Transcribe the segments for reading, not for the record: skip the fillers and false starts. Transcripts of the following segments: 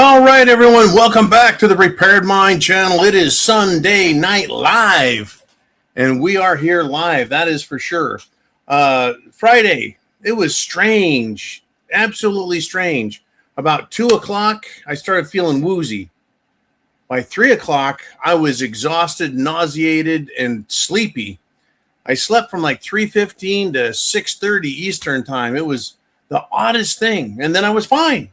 All right, everyone, welcome back to the Prepared Mind channel. It is Sunday Night Live, and we are here live, that is for sure. Friday, it was strange, absolutely strange. About 2 o'clock, I started feeling woozy. By 3 o'clock, I was exhausted, nauseated, and sleepy. I slept from like 3:15 to 6:30 Eastern time. It was the oddest thing, and then I was fine.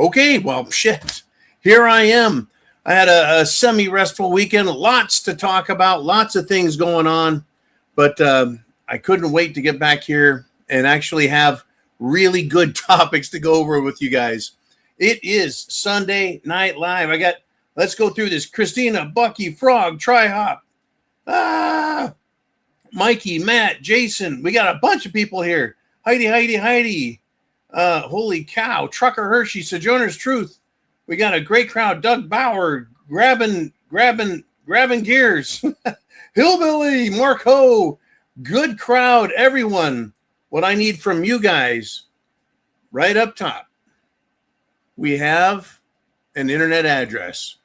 Okay, well, shit, here I am. I had a semi-restful weekend, lots to talk about, lots of things going on, but I couldn't wait to get back here and actually have really good topics to go over with you guys. It is Sunday Night Live. Let's go through this. Christina, Bucky, Frog, Tri-Hop, Mikey, Matt, Jason. We got a bunch of people here. Heidi. Holy cow, Trucker Hershey, Sojourner's Truth. We got a great crowd. Doug Bauer, grabbing gears. Hillbilly, Marco, good crowd, everyone. What I need from you guys, right up top, we have an internet address,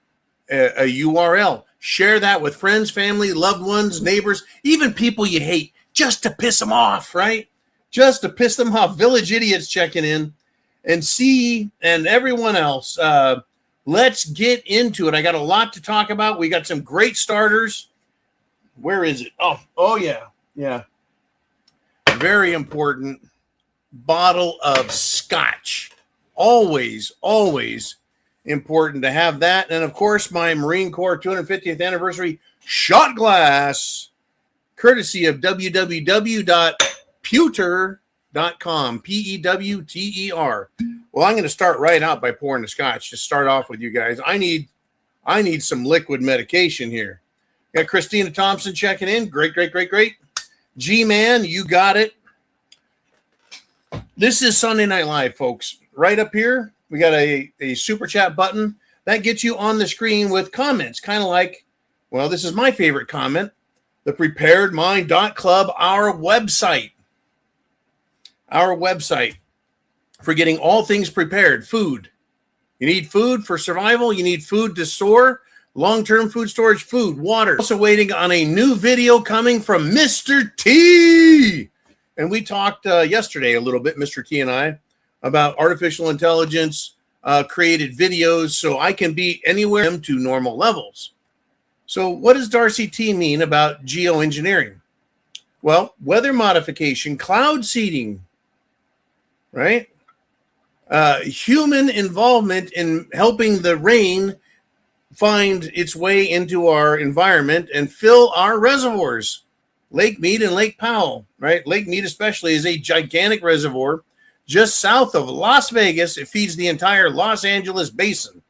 a URL. Share that with friends, family, loved ones, neighbors, even people you hate, just to piss them off, right? Just to piss them off. Village Idiots checking in, and everyone else. Let's get into it. I got a lot to talk about. We got some great starters. Where is it? Oh yeah. Very important. Bottle of scotch. Always important to have that. And of course, my Marine Corps 250th anniversary shot glass, courtesy of www.pewter.com, Pewter. Well, I'm going to start right out by pouring the scotch to start off with you guys. I need some liquid medication here. Got Christina Thompson checking in. Great. G-Man, you got it. This is Sunday Night Live, folks. Right up here, we got a super chat button that gets you on the screen with comments, kind of like, well, this is my favorite comment, thepreparedmind.club, our website for getting all things prepared. Food. You need food for survival. You need food to store, long-term food storage, food, water. Also waiting on a new video coming from Mr. T. And we talked yesterday a little bit, Mr. T and I, about artificial intelligence, created videos so I can be anywhere to normal levels. So what does Darcy T mean about geoengineering? Well, weather modification, cloud seeding, right? Human involvement in helping the rain find its way into our environment and fill our reservoirs. Lake Mead and Lake Powell, right? Lake Mead especially is a gigantic reservoir just south of Las Vegas. It feeds the entire Los Angeles basin,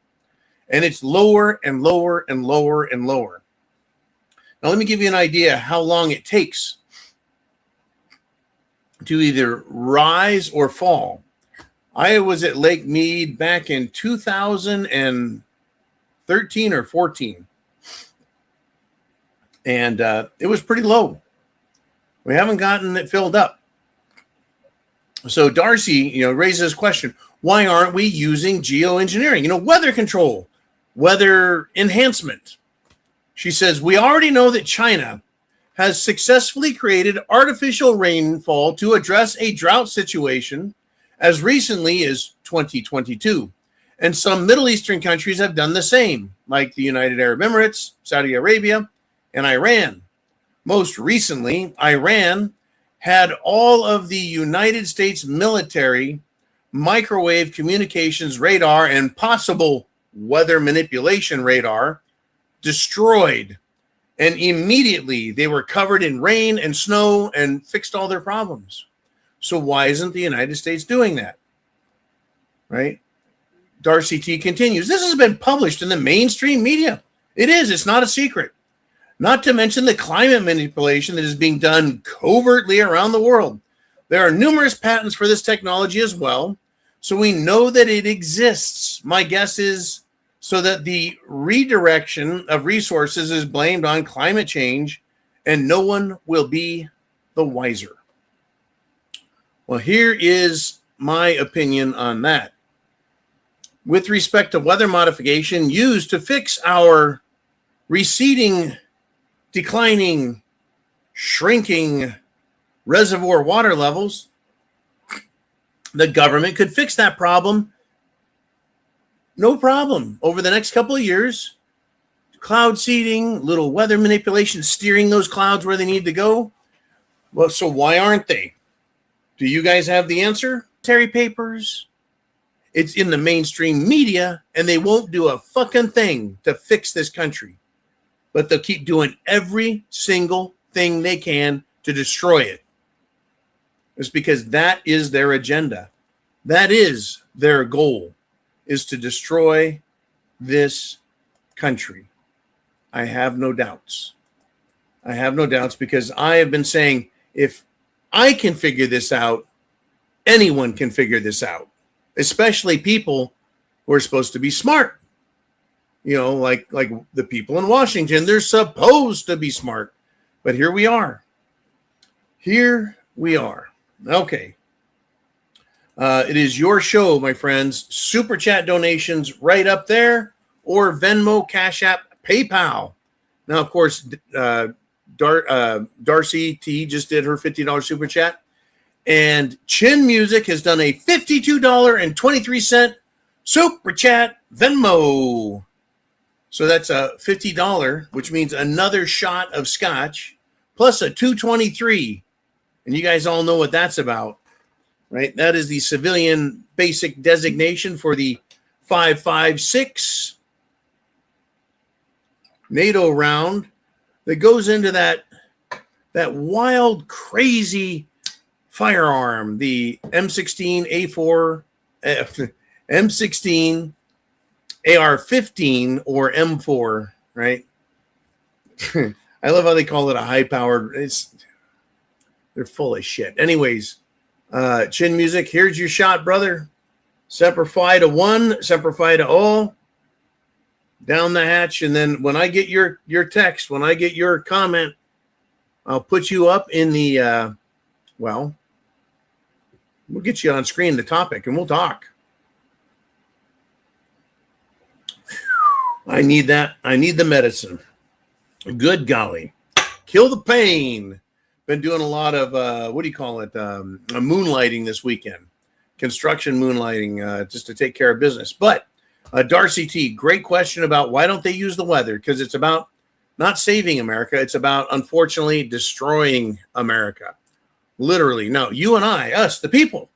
and it's lower and lower and lower and lower. Now, let me give you an idea how long it takes to either rise or fall. I was at Lake Mead back in 2013 or 14, and it was pretty low. We haven't gotten it filled up. So Darcy, raises this question: why aren't we using geoengineering? Weather control, weather enhancement. She says, we already know that China has successfully created artificial rainfall to address a drought situation as recently as 2022. And some Middle Eastern countries have done the same, like the United Arab Emirates, Saudi Arabia, and Iran. Most recently, Iran had all of the United States military microwave communications radar and possible weather manipulation radar destroyed. And immediately they were covered in rain and snow and fixed all their problems. So why isn't the United States doing that? Right? Darcy T continues, this has been published in the mainstream media. It is. It's not a secret. Not to mention the climate manipulation that is being done covertly around the world. There are numerous patents for this technology as well, so we know that it exists. My guess is so that the redirection of resources is blamed on climate change, and no one will be the wiser. Well, here is my opinion on that. with respect to weather modification used to fix our receding, declining, shrinking reservoir water levels, the government could fix that problem. No problem. Over the next couple of years, cloud seeding, little weather manipulation, steering those clouds where they need to go. Well, so why aren't they? Do you guys have the answer? Terry Papers. It's in the mainstream media, and they won't do a fucking thing to fix this country. But they'll keep doing every single thing they can to destroy it. It's because that is their agenda. That is their goal, is to destroy this country. I have no doubts. I have no doubts because I have been saying, if I can figure this out, anyone can figure this out, especially people who are supposed to be smart. You know, like the people in Washington, they're supposed to be smart. But here we are. Here we are. Okay. It is your show, my friends. Super chat donations right up there, or Venmo, CashApp, PayPal. Now, of course, Darcy T just did her $50 super chat. And Chin Music has done a $52.23 super chat Venmo. So that's a $50, which means another shot of scotch, plus a $2.23. And you guys all know what that's about, right? That is the civilian basic designation for the 5.56 NATO round that goes into that wild, crazy firearm, the M16 A4, M16 AR-15 or M4, right? I love how they call it a high-powered. They're full of shit. Anyways, Chin Music, here's your shot, brother. Semper Fi to one, Semper Fi to all. Down the hatch, and then when I get your text, when I get your comment, I'll put you up in the, we'll get you on screen, the topic, and we'll talk. I need that. I need the medicine. Good golly. Kill the pain. Been doing a lot of, moonlighting this weekend. Construction moonlighting, just to take care of business. But Darcy T, great question about why don't they use the weather? Because it's about not saving America. It's about, unfortunately, destroying America. Literally. No, you and I, us, the people,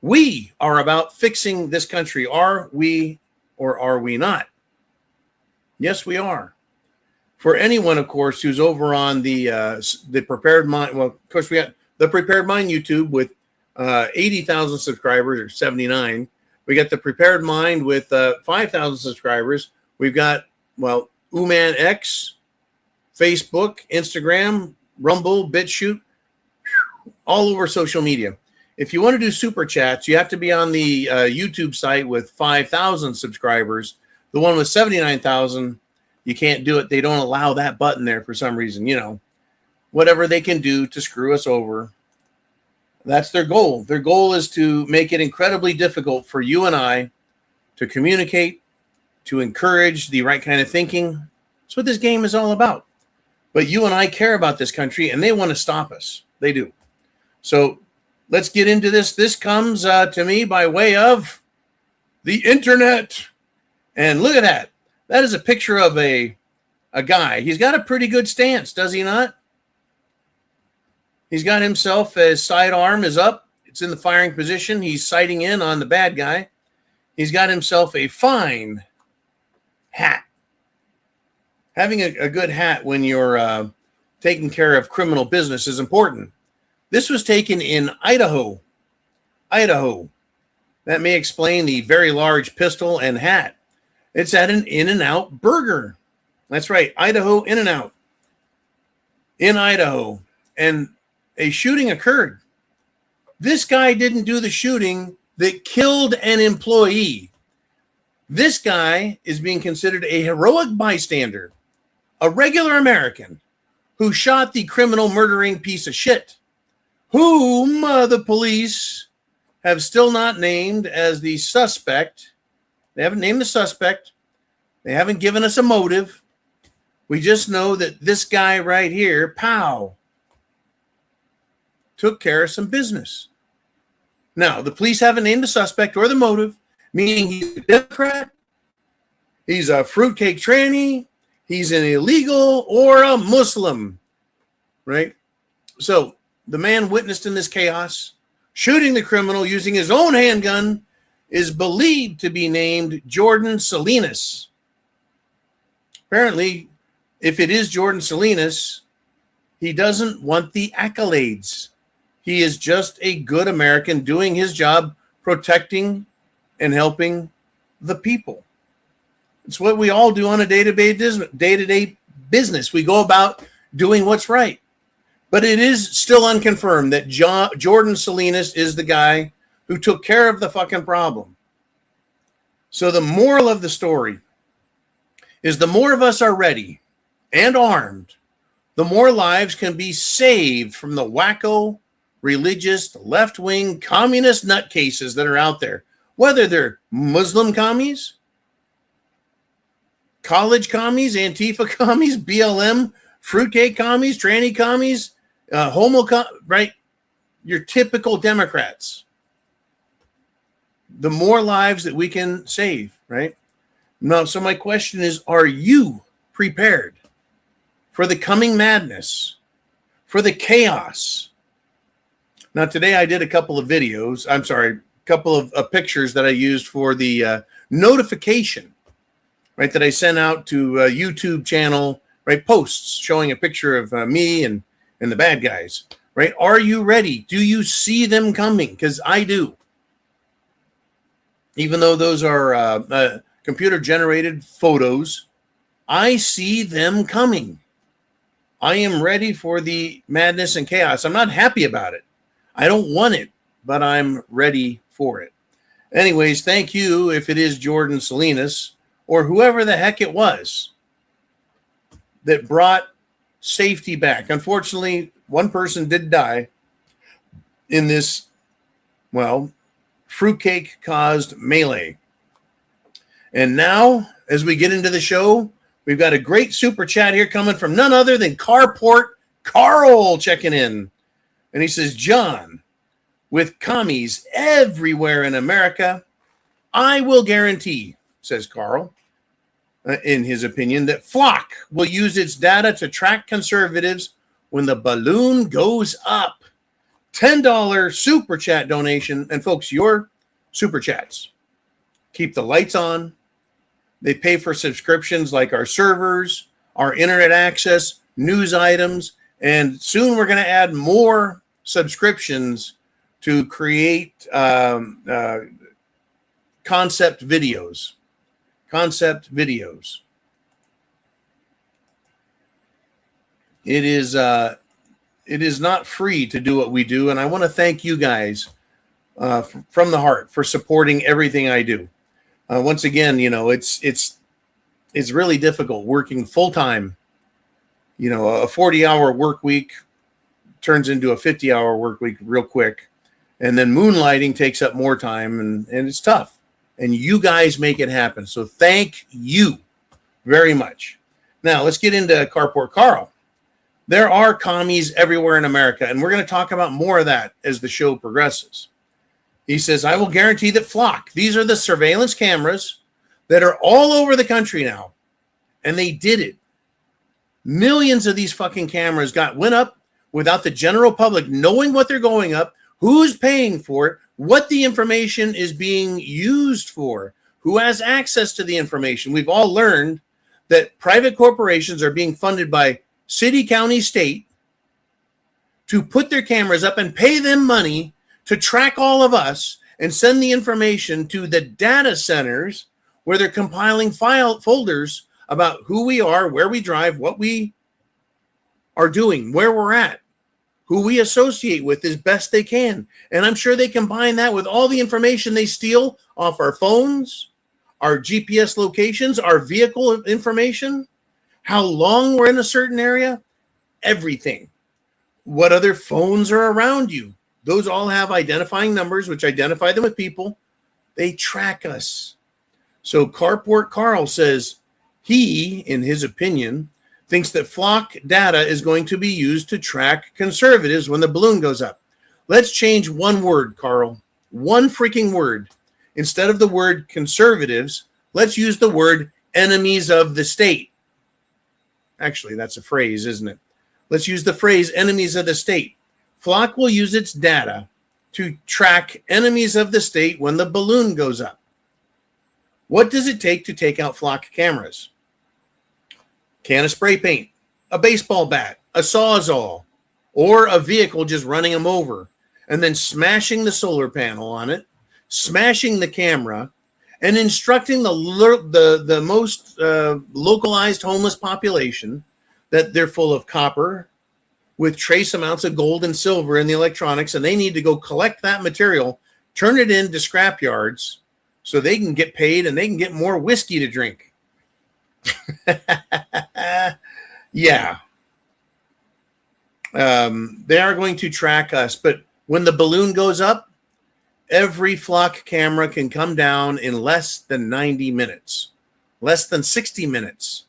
we are about fixing this country. Are we or are we not? Yes, we are. For anyone, of course, who's over on the Prepared Mind, well, of course, we got the Prepared Mind YouTube with 80,000 subscribers, or 79. We got the Prepared Mind with 5,000 subscribers. We've got, Uman X, Facebook, Instagram, Rumble, BitChute, all over social media. If you want to do super chats, you have to be on the YouTube site with 5,000 subscribers. The one with 79,000, you can't do it. They don't allow that button there for some reason. You know, whatever they can do to screw us over. That's their goal. Their goal is to make it incredibly difficult for you and I to communicate, to encourage the right kind of thinking. That's what this game is all about. But you and I care about this country, and they want to stop us. They do. So let's get into this. This comes to me by way of the internet. And look at that. That is a picture of a guy. He's got a pretty good stance, does he not? He's got himself, his sidearm is up. It's in the firing position. He's sighting in on the bad guy. He's got himself a fine hat. Having a good hat when you're taking care of criminal business is important. This was taken in Idaho. Idaho. That may explain the very large pistol and hat. It's at an In-N-Out burger. That's right, Idaho In-N-Out. In Idaho. And a shooting occurred. This guy didn't do the shooting that killed an employee. This guy is being considered a heroic bystander, a regular American who shot the criminal murdering piece of shit, whom the police have still not named as the suspect They haven't named the suspect. They haven't given us a motive. We just know that this guy right here, Pow, took care of some business. Now, the police haven't named the suspect or the motive, meaning he's a Democrat, he's a fruitcake tranny, he's an illegal, or a Muslim, right? So the man witnessed in this chaos, shooting the criminal using his own handgun, is believed to be named Jordan Salinas. Apparently, if it is Jordan Salinas, he doesn't want the accolades. He is just a good American doing his job, protecting and helping the people. It's what we all do on a day-to-day business. We go about doing what's right. But it is still unconfirmed that Jordan Salinas is the guy who took care of the fucking problem. So the moral of the story is the more of us are ready and armed, the more lives can be saved from the wacko, religious, left-wing, communist nutcases that are out there. Whether they're Muslim commies, college commies, Antifa commies, BLM, fruitcake commies, tranny commies, right? Your typical Democrats. The more lives that we can save, right? Now, so my question is, are you prepared for the coming madness, for the chaos? Now, today I did a couple of videos. I'm sorry, a couple of pictures that I used for the notification, right, that I sent out to a YouTube channel, right, posts showing a picture of me and the bad guys, right? Are you ready? Do you see them coming? Because I do. Even though those are computer-generated photos, I see them coming. I am ready for the madness and chaos. I'm not happy about it. I don't want it, but I'm ready for it. Anyways, thank you if it is Jordan Salinas or whoever the heck it was that brought safety back. Unfortunately, one person did die in this, well, fruitcake-caused melee. And now, as we get into the show, we've got a great super chat here coming from none other than Carport Carl checking in. And he says, John, with commies everywhere in America, I will guarantee, says Carl, in his opinion, that Flock will use its data to track conservatives when the balloon goes up. $10 super chat donation. And folks, your super chats keep the lights on. They pay for subscriptions like our servers, our internet access, news items, and soon we're going to add more subscriptions to create concept videos. It is not free to do what we do, and I want to thank you guys from the heart for supporting everything I do. Once again, you know, it's really difficult working full time. You know, a 40-hour work week turns into a 50-hour work week real quick, and then moonlighting takes up more time, and it's tough. And you guys make it happen. So thank you very much. Now let's get into Carport Carl. There are commies everywhere in America, and we're going to talk about more of that as the show progresses. He says, I will guarantee that Flock, these are the surveillance cameras that are all over the country now, and they did it. Millions of these fucking cameras went up without the general public knowing what they're going up, who's paying for it, what the information is being used for, who has access to the information. We've all learned that private corporations are being funded by city, county, state to put their cameras up and pay them money to track all of us and send the information to the data centers where they're compiling folders about who we are, where we drive, what we are doing, where we're at, who we associate with as best they can. And I'm sure they combine that with all the information they steal off our phones, our GPS locations, our vehicle information, how long we're in a certain area, everything. What other phones are around you? Those all have identifying numbers, which identify them with people. They track us. So Carport Carl says he, in his opinion, thinks that flock data is going to be used to track conservatives when the balloon goes up. Let's change one word, Carl. One freaking word. Instead of the word conservatives, let's use the word enemies of the state. Actually, that's a phrase, isn't it? Let's use the phrase enemies of the state. Flock will use its data to track enemies of the state when the balloon goes up. What does it take to take out flock cameras? Can of spray paint, a baseball bat, a sawzall, or a vehicle just running them over, and then smashing the solar panel on it, smashing the camera, and instructing the most localized homeless population that they're full of copper with trace amounts of gold and silver in the electronics, and they need to go collect that material, turn it into scrap yards so they can get paid and they can get more whiskey to drink. Yeah. They are going to track us, but when the balloon goes up, every flock camera can come down in less than 90 minutes, less than 60 minutes.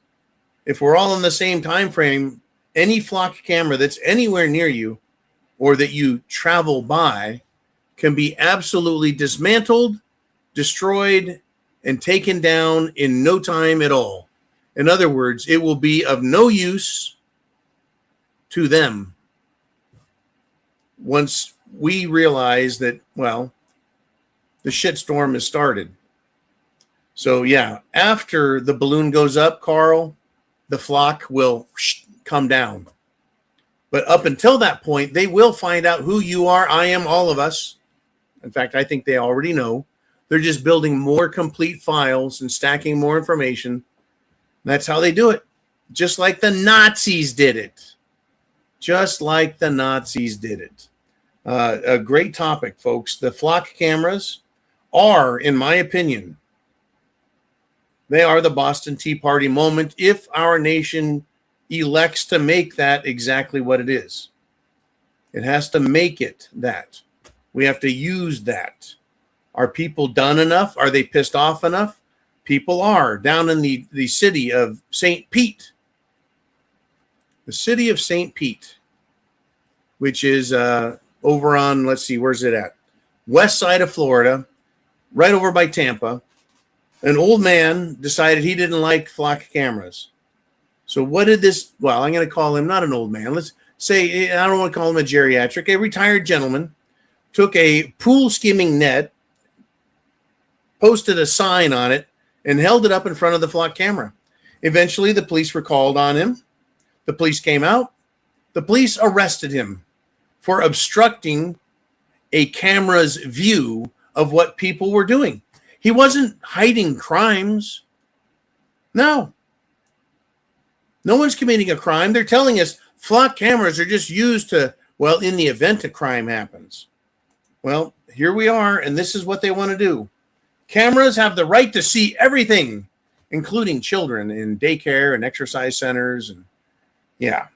If we're all in the same time frame, any flock camera that's anywhere near you or that you travel by can be absolutely dismantled, destroyed, and taken down in no time at all. In other words, it will be of no use to them once we realize that, well, the shitstorm has started. So, yeah, after the balloon goes up, Carl, the flock will come down. But up until that point, they will find out who you are, I am, all of us. In fact, I think they already know. They're just building more complete files and stacking more information. That's how they do it. Just like the Nazis did it. Just like the Nazis did it. A great topic, folks. The flock cameras are, in my opinion, they are the Boston Tea Party moment if our nation elects to make that exactly what it is. It has to make it that. We have to use that. Are people done enough? Are they pissed off enough? People are. Down in the city of St. Pete. The city of St. Pete, which is over on, let's see, where's it at? West side of Florida, right over by Tampa. An old man decided he didn't like flock cameras. So what did this, well, I'm going to call him not an old man. Let's say, I don't want to call him a geriatric, a retired gentleman, took a pool skimming net, posted a sign on it, and held it up in front of the flock camera. Eventually, the police were called on him. The police came out. The police arrested him for obstructing a camera's view of what people were doing. He wasn't hiding crimes. No. No one's committing a crime. They're telling us flock cameras are just used to, well, in the event a crime happens. Well, here we are, and this is what they want to do. Cameras have the right to see everything, including children in daycare and exercise centers. And yeah.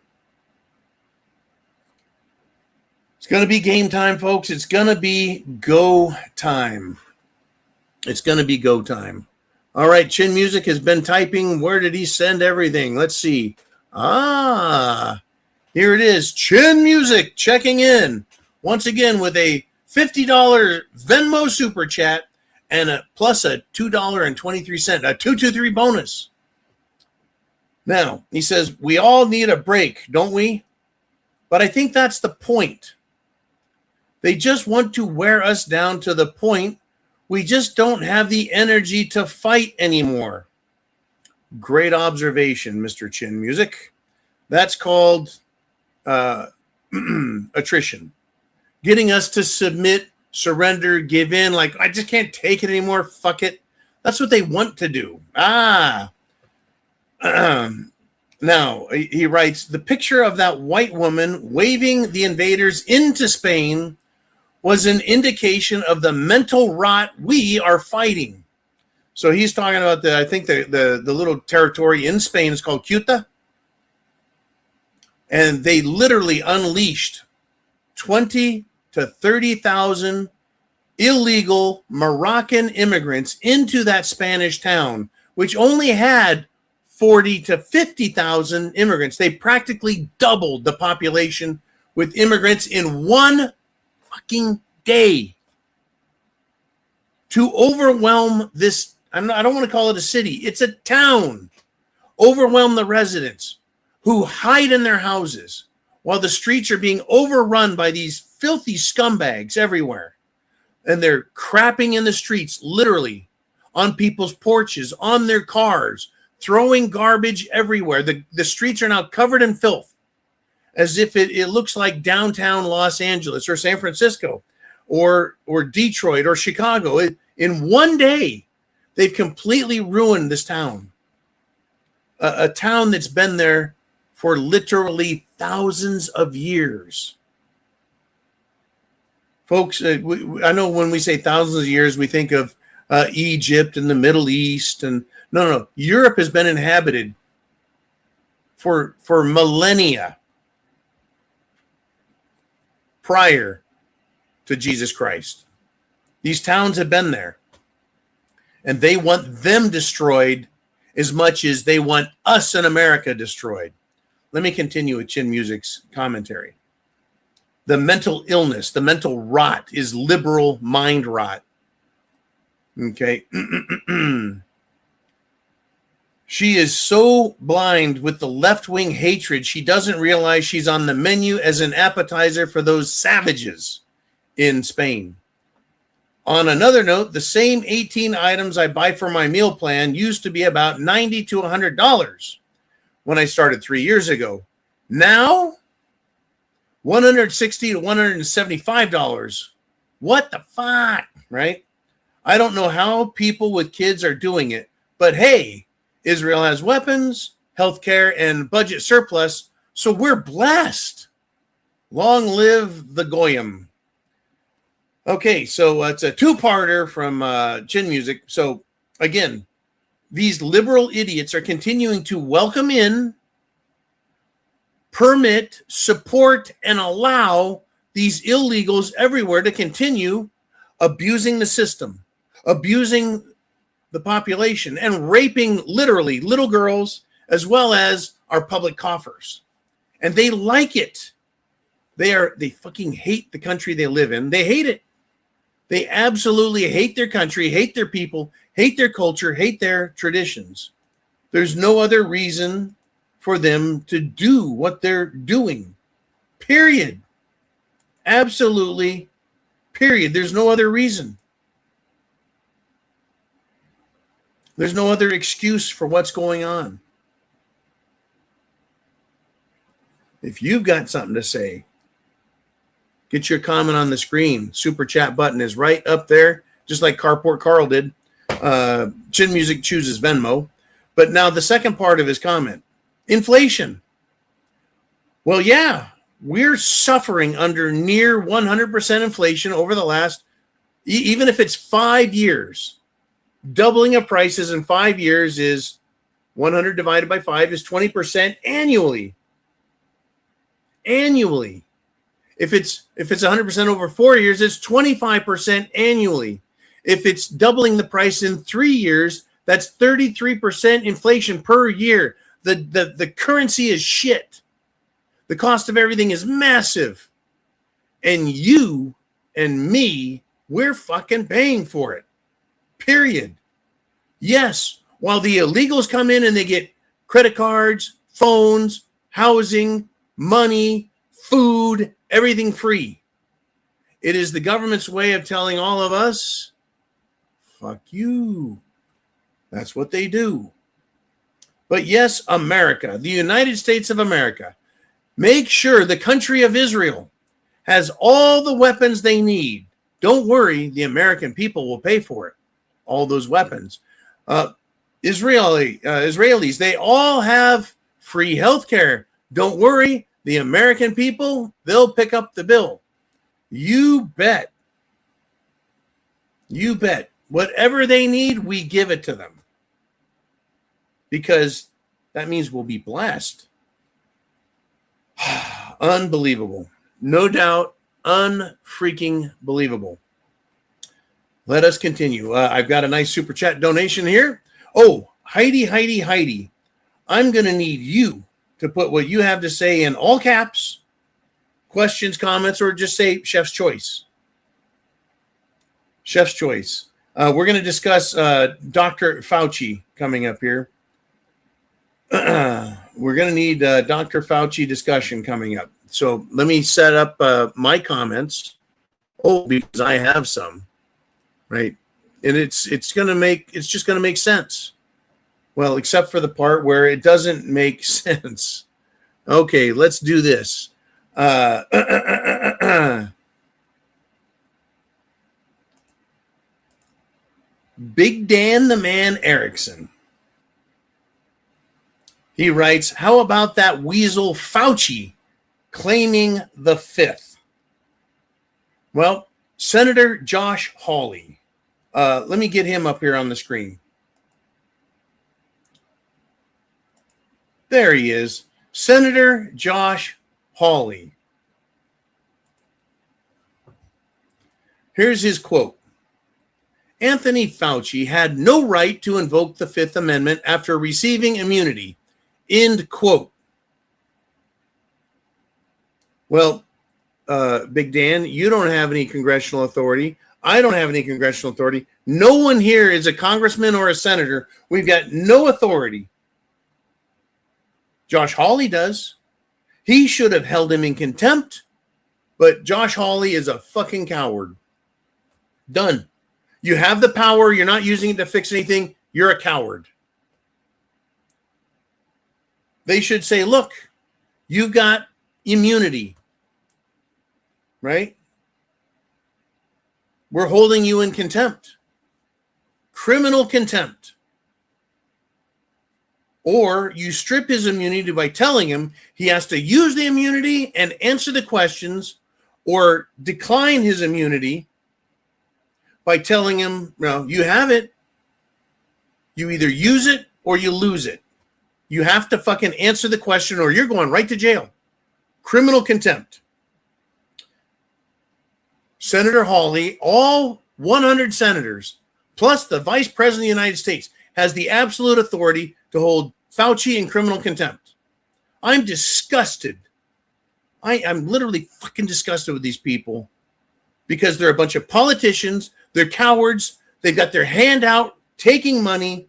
It's going to be game time, folks. It's going to be go time. It's going to be go time. All right, Chin Music has been typing. Where did he send everything? Let's see. Here it is. Chin Music checking in once again with a $50 Venmo super chat and a plus a $2.23, a 223 bonus. Now, he says, we all need a break, don't we? But I think that's the point. They just want to wear us down to the point we just don't have the energy to fight anymore. Great observation, Mr. Chin Music. That's called attrition. Getting us to submit, surrender, give in, like, I just can't take it anymore, fuck it. That's what they want to do. Now, he writes, the picture of that white woman waving the invaders into Spain was an indication of the mental rot we are fighting. So he's talking about I think the little territory in Spain is called Ceuta. And they literally unleashed 20 to 30,000 illegal Moroccan immigrants into that Spanish town, which only had 40 to 50,000 immigrants. They practically doubled the population with immigrants in one fucking day to overwhelm this. I don't want to call it a city. It's a town. Overwhelm the residents who hide in their houses while the streets are being overrun by these filthy scumbags everywhere. And they're crapping in the streets, literally, on people's porches, on their cars, throwing garbage everywhere. The streets are now covered in filth, as if it looks like downtown Los Angeles or San Francisco or Detroit or Chicago. In one day, they've completely ruined this town. A town that's been there for literally thousands of years. Folks, I know when we say thousands of years, we think of Egypt and the Middle East. And no. Europe has been inhabited for millennia prior to Jesus Christ. These towns have been there. And they want them destroyed as much as they want us in America destroyed. Let me continue with Chin Music's commentary. The mental illness, the mental rot is liberal mind rot. Okay. She is so blind with the left-wing hatred, she doesn't realize she's on the menu as an appetizer for those savages in Spain. On another note, the same 18 items I buy for my meal plan used to be about $90 to $100 when I started 3 years ago. Now, $160 to $175. What the fuck, right? I don't know how people with kids are doing it, but hey, Israel has weapons, healthcare, and budget surplus, so we're blessed. Long live the Goyim. Okay, so it's a two-parter from Chin Music. So again, these liberal idiots are continuing to welcome in, permit, support, and allow these illegals everywhere to continue abusing the system, abusing the population, and raping literally little girls as well as our public coffers. And they like it. They fucking hate the country they live in. They hate it. They absolutely hate their country, hate their people, hate their culture, hate their traditions. There's no other reason for them to do what they're doing. Period. Absolutely. Period. There's no other reason. There's no other excuse for what's going on. If you've got something to say, get your comment on the screen. Super chat button is right up there, just like Carport Carl did. Chin Music chooses Venmo. But now the second part of his comment, inflation. Well, yeah, we're suffering under near 100% inflation over the last, even if it's 5 years. Doubling of prices in 5 years is 100 divided by 5 is 20% annually. Annually. If it's 100% over 4 years, it's 25% annually. If it's doubling the price in 3 years, that's 33% inflation per year. The currency is shit. The cost of everything is massive. And you and me, we're fucking paying for it. Period. Yes, while the illegals come in and they get credit cards, phones, housing, money, food, everything free. It is the government's way of telling all of us, fuck you. That's what they do. But yes, America, the United States of America, make sure the country of Israel has all the weapons they need. Don't worry, the American people will pay for it. All those weapons. Israelis, they all have free health care. Don't worry, the American people, they'll pick up the bill. You bet. You bet. Whatever they need, we give it to them. Because that means we'll be blessed. Unbelievable. No doubt, unfreaking believable. Let us continue. I've got a nice super chat donation here. Oh, Heidi. I'm going to need you to put what you have to say in all caps, questions, comments, or just say Chef's Choice. Chef's Choice. We're going to discuss Dr. Fauci coming up here. We're going to need Dr. Fauci discussion coming up. So let me set up my comments. Oh, because I have some, right? And it's just going to make sense. Well, except for the part where it doesn't make sense. Okay, let's do this. Big Dan the Man Erickson. He writes, how about that weasel Fauci claiming the fifth? Well, Senator Josh Hawley. Let me get him up here on the screen. There he is. Senator Josh Hawley. Here's his quote. Anthony Fauci had no right to invoke the Fifth Amendment after receiving immunity. End quote. Well, Big Dan, you don't have any congressional authority. I don't have any congressional authority. No one here is a congressman or a senator. We've got no authority. Josh Hawley does. He should have held him in contempt, but Josh Hawley is a fucking coward. Done. You have the power. You're not using it to fix anything. You're a coward. They should say, look, you've got immunity, right? We're holding you in contempt. Criminal contempt. Or you strip his immunity by telling him he has to use the immunity and answer the questions, or decline his immunity by telling him, no, you have it. You either use it or you lose it. You have to fucking answer the question or you're going right to jail. Criminal contempt. Senator Hawley, all 100 senators, plus the Vice President of the United States, has the absolute authority to hold Fauci in criminal contempt. I'm disgusted. I'm literally fucking disgusted with these people because they're a bunch of politicians. They're cowards. They've got their hand out, taking money.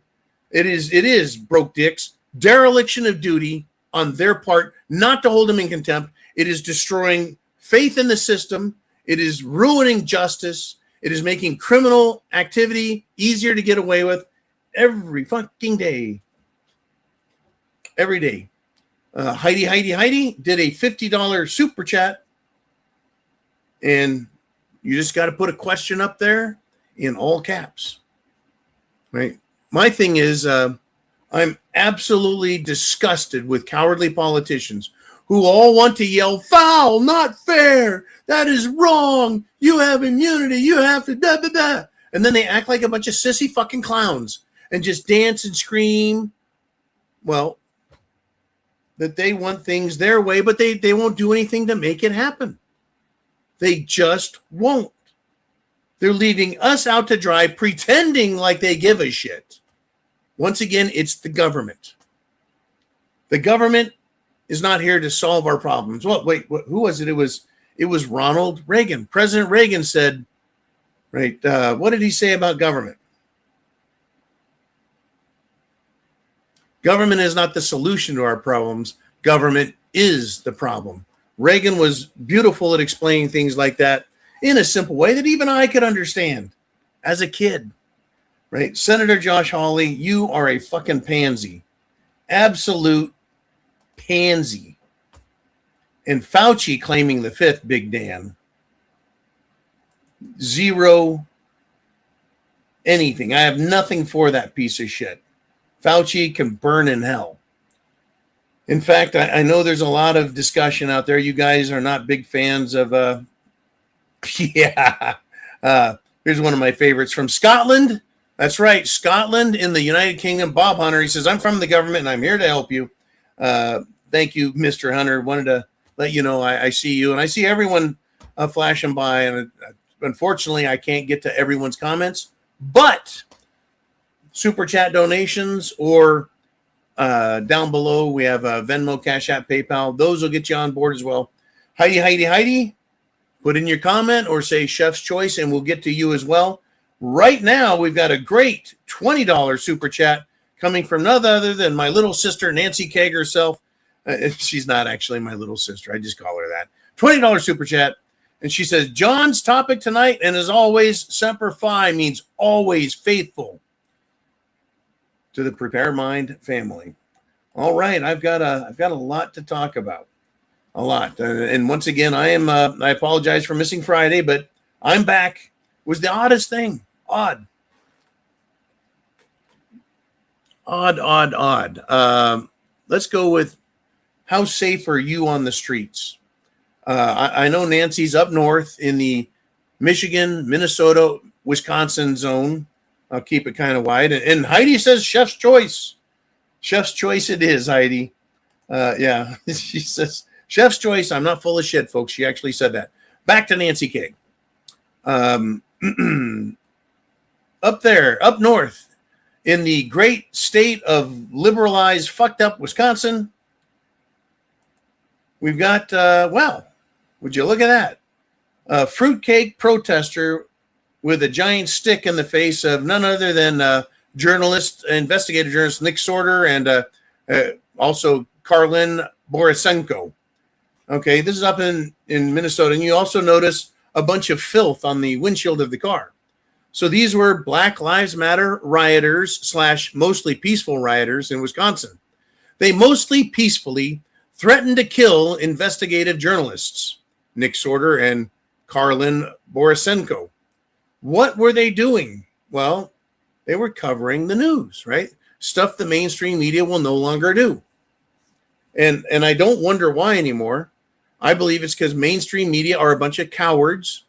It is broke dicks, dereliction of duty on their part not to hold them in contempt. It is destroying faith in the system. It is ruining justice. It is making criminal activity easier to get away with every fucking day. Every day. Heidi did a $50 super chat. And you just got to put a question up there in all caps. Right? My thing is, I'm absolutely disgusted with cowardly politicians who all want to yell, foul, not fair. That is wrong. You have immunity. You have to da da da. And then they act like a bunch of sissy fucking clowns and just dance and scream. Well, that they want things their way, but they won't do anything to make it happen. They just won't. They're leaving us out to dry, pretending like they give a shit. Once again, it's the government. The government is not here to solve our problems. Well, wait, who was it? It was Ronald Reagan. President Reagan said, right, what did he say about government? Government is not the solution to our problems. Government is the problem. Reagan was beautiful at explaining things like that in a simple way that even I could understand as a kid. Right? Senator Josh Hawley, you are a fucking pansy. Absolute pansy. And Fauci claiming the fifth, Big Dan. Zero anything. I have nothing for that piece of shit. Fauci can burn in hell. In fact, I know there's a lot of discussion out there. You guys are not big fans of, here's one of my favorites from Scotland. That's right, Scotland in the United Kingdom. Bob Hunter, he says, I'm from the government and I'm here to help you. Thank you, Mr. Hunter. Wanted to let you know I see you. And I see everyone flashing by. And unfortunately, I can't get to everyone's comments, but super chat donations or down below, we have Venmo, CashApp, PayPal. Those will get you on board as well. Heidi, put in your comment or say Chef's Choice, and we'll get to you as well. Right now, we've got a great $20 super chat coming from none other than my little sister, Nancy Keg herself. She's not actually my little sister. I just call her that. $20 super chat. And she says, John's topic tonight, and as always, Semper Fi means always faithful to the Prepare Mind family. All right, I've got a lot to talk about. A lot. And once again, I apologize for missing Friday, but I'm back. It was the oddest thing. Odd. Let's go with how safe are you on the streets? I know Nancy's up north in the Michigan, Minnesota, Wisconsin zone. I'll keep it kind of wide. And Heidi says Chef's Choice. Chef's Choice it is, Heidi. Yeah, she says Chef's Choice. I'm not full of shit, folks. She actually said that. Back to Nancy King. Up there, up north, in the great state of liberalized, fucked up Wisconsin, we've got, would you look at that? A fruitcake protester with a giant stick in the face of none other than investigative journalist Nick Sorter and also Karlin Borisenko. Okay, this is up in Minnesota. And you also notice a bunch of filth on the windshield of the car. So these were Black Lives Matter rioters / mostly peaceful rioters in Wisconsin. They mostly peacefully threatened to kill investigative journalists, Nick Sorter and Karlin Borisenko. What were they doing? Well, they were covering the news, right? Stuff the mainstream media will no longer do. And I don't wonder why anymore. I believe it's because mainstream media are a bunch of cowards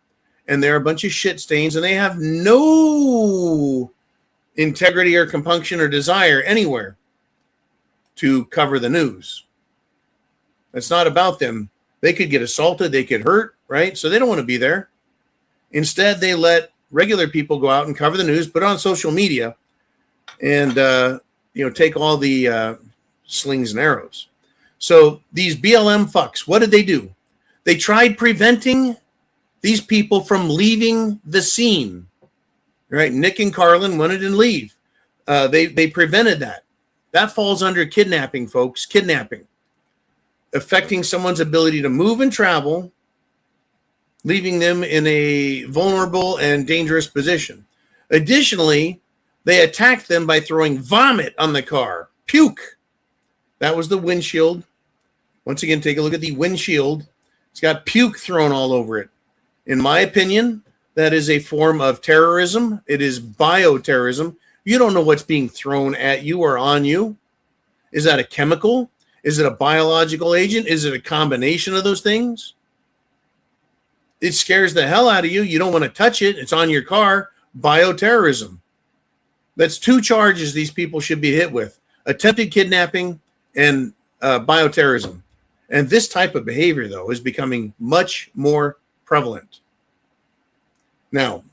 and they're a bunch of shit stains and they have no integrity or compunction or desire anywhere to cover the news. It's not about them. They could get assaulted, they could hurt, right? So they don't want to be there. Instead, they let regular people go out and cover the news, put it on social media, and take all the slings and arrows. So these BLM fucks, what did they do? They tried preventing these people from leaving the scene, right? Nick and Karlin wanted to leave. They prevented that. That falls under kidnapping, folks. Kidnapping. Affecting someone's ability to move and travel, leaving them in a vulnerable and dangerous position. Additionally, they attacked them by throwing vomit on the car. Puke. That was the windshield. Once again, take a look at the windshield. It's got puke thrown all over it. In my opinion, that is a form of terrorism. It is bioterrorism. You don't know what's being thrown at you or on you. Is that a chemical? Is it a biological agent? Is it a combination of those things? It scares the hell out of you. You don't want to touch it. It's on your car. Bioterrorism. That's 2 charges these people should be hit with. Attempted kidnapping and bioterrorism. And this type of behavior, though, is becoming much more prevalent. Now,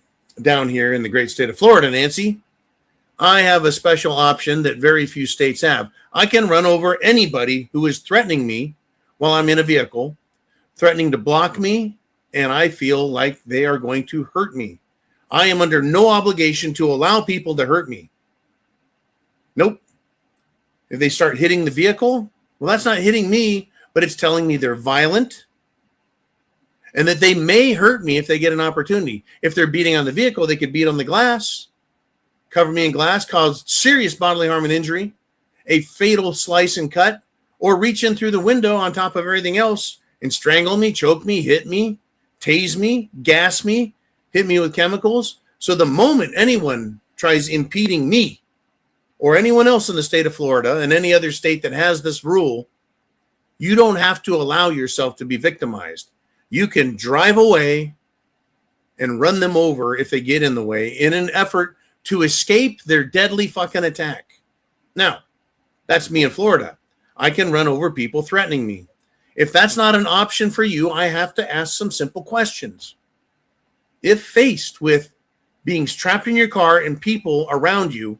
down here in the great state of Florida, Nancy, I have a special option that very few states have. I can run over anybody who is threatening me while I'm in a vehicle, threatening to block me, and I feel like they are going to hurt me. I am under no obligation to allow people to hurt me. Nope. If they start hitting the vehicle, well, that's not hitting me, but it's telling me they're violent and that they may hurt me if they get an opportunity. If they're beating on the vehicle, they could beat on the glass, cover me in glass, cause serious bodily harm and injury, a fatal slice and cut, or reach in through the window on top of everything else and strangle me, choke me, hit me, tase me, gas me, hit me with chemicals. So the moment anyone tries impeding me or anyone else in the state of Florida and any other state that has this rule, you don't have to allow yourself to be victimized. You can drive away and run them over if they get in the way in an effort to escape their deadly fucking attack. Now, that's me in Florida. I can run over people threatening me. If that's not an option for you, I have to ask some simple questions. if faced with being trapped in your car and people around you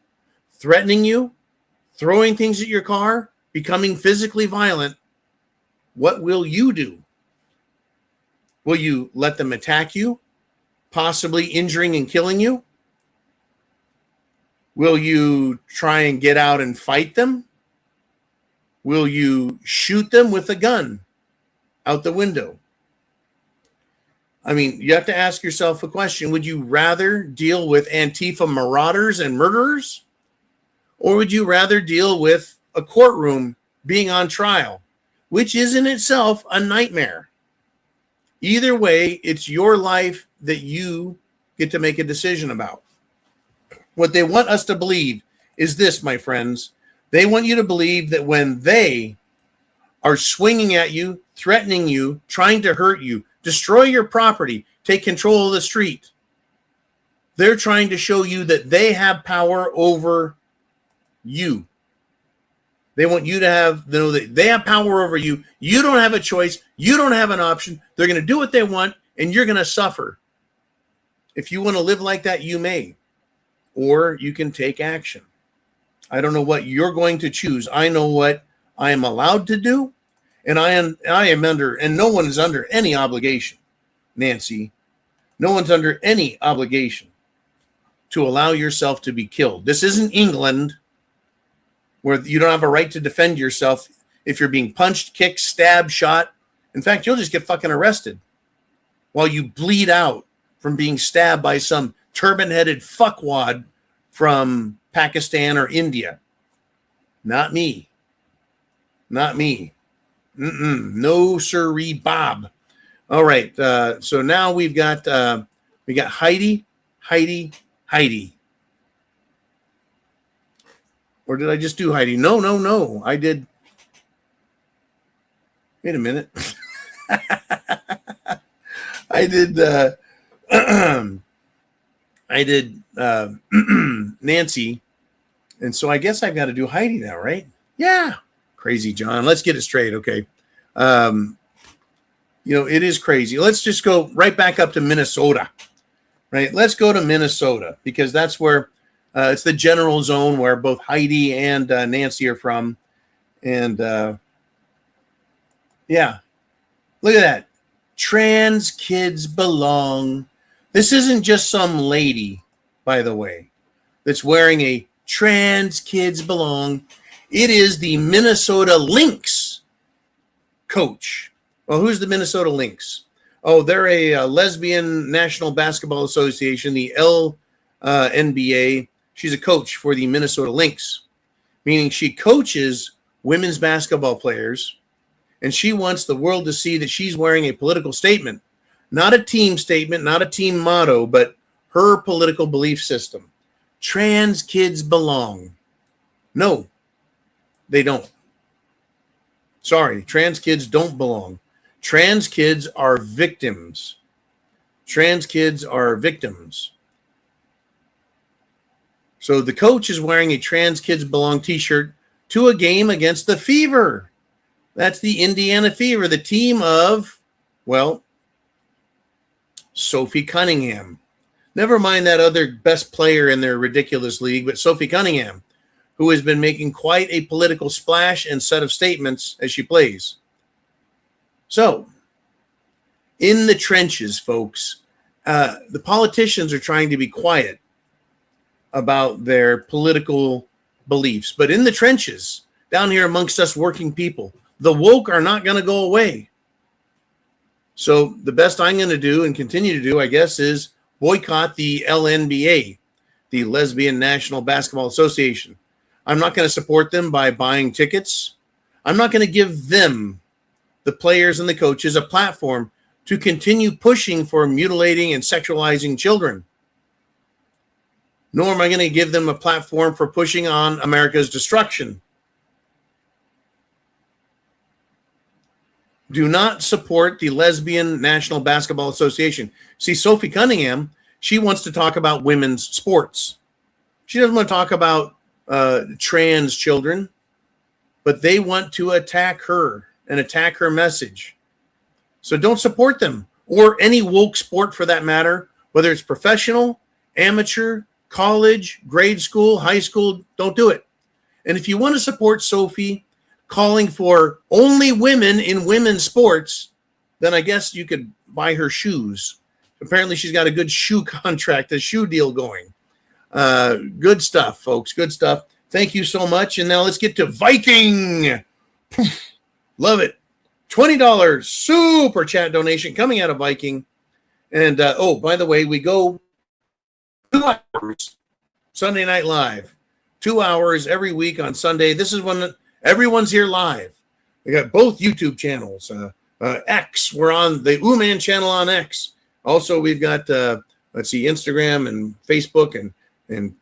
threatening you, throwing things at your car, becoming physically violent, what will you do? Will you let them attack you, possibly injuring and killing you? Will you try and get out and fight them? Will you shoot them with a gun out the window? I mean, you have to ask yourself a question. Would you rather deal with Antifa marauders and murderers? Or would you rather deal with a courtroom being on trial, which is in itself a nightmare? Either way, it's your life that you get to make a decision about. What they want us to believe is this, my friends. They want you to believe that when they are swinging at you, threatening you, trying to hurt you, destroy your property, take control of the street, they're trying to show you that they have power over you. They want you to know that they have power over you. You don't have a choice. You don't have an option. They're going to do what they want, and you're going to suffer. If you want to live like that, you may. Or you can take action. I don't know what you're going to choose. I know what I am allowed to do, and I am under, and no one is under any obligation, Nancy. No one's under any obligation to allow yourself to be killed. This isn't England, where you don't have a right to defend yourself if you're being punched, kicked, stabbed, shot. In fact, you'll just get fucking arrested while you bleed out from being stabbed by some turban-headed fuckwad from Pakistan or India. Not me. Not me. No sirree, Bob. All right. So now we got Heidi. Or did I just do Heidi? No. I did. Wait a minute. I did Nancy. And so I guess I've got to do Heidi now, right? Yeah. Crazy, John. Let's get it straight. Okay. It is crazy. Let's just go right back up to Minnesota, right? Let's go to Minnesota because that's where it's the general zone where both Heidi and Nancy are from. And yeah, look at that. Trans kids belong. This isn't just some lady, by the way, that's wearing a trans kids belong. It is the Minnesota Lynx coach. Well, who's the Minnesota Lynx? Oh, they're a lesbian National Basketball Association, the LNBA. She's a coach for the Minnesota Lynx, meaning she coaches women's basketball players, and she wants the world to see that she's wearing a political statement, not a team statement, not a team motto, but her political belief system. Trans kids belong. No, they don't. Sorry, trans kids don't belong. Trans kids are victims. Trans kids are victims. So the coach is wearing a Trans Kids Belong t-shirt to a game against the Fever. That's the Indiana Fever, the team of, well, Sophie Cunningham. Never mind that other best player in their ridiculous league, but Sophie Cunningham, who has been making quite a political splash and set of statements as she plays. So, in the trenches, folks, the politicians are trying to be quiet about their political beliefs. But in the trenches, down here amongst us working people, the woke are not going to go away. So the best I'm going to do and continue to do, I guess, is boycott the LNBA, the Lesbian National Basketball Association. I'm not going to support them by buying tickets. I'm not going to give them, the players and the coaches, a platform to continue pushing for mutilating and sexualizing children. Nor am I going to give them a platform for pushing on America's destruction. Do not support the Lesbian National Basketball Association. See, Sophie Cunningham, she wants to talk about women's sports. She doesn't want to talk about trans children, but they want to attack her and attack her message. So don't support them or any woke sport for that matter, whether it's professional, amateur, college, grade school, high school, don't do it. And if you want to support Sophie calling for only women in women's sports, then I guess you could buy her shoes. Apparently she's got a good shoe contract, a shoe deal going. Good stuff, folks. Good stuff. Thank you so much. And now let's get to Viking. Love it. $20 super chat donation coming out of Viking. And, by the way, we go 2 hours, Sunday Night Live. 2 hours every week on Sunday. This is when everyone's here live. We got both YouTube channels. X, we're on the Ooman channel on X. Also, we've got, Instagram and Facebook and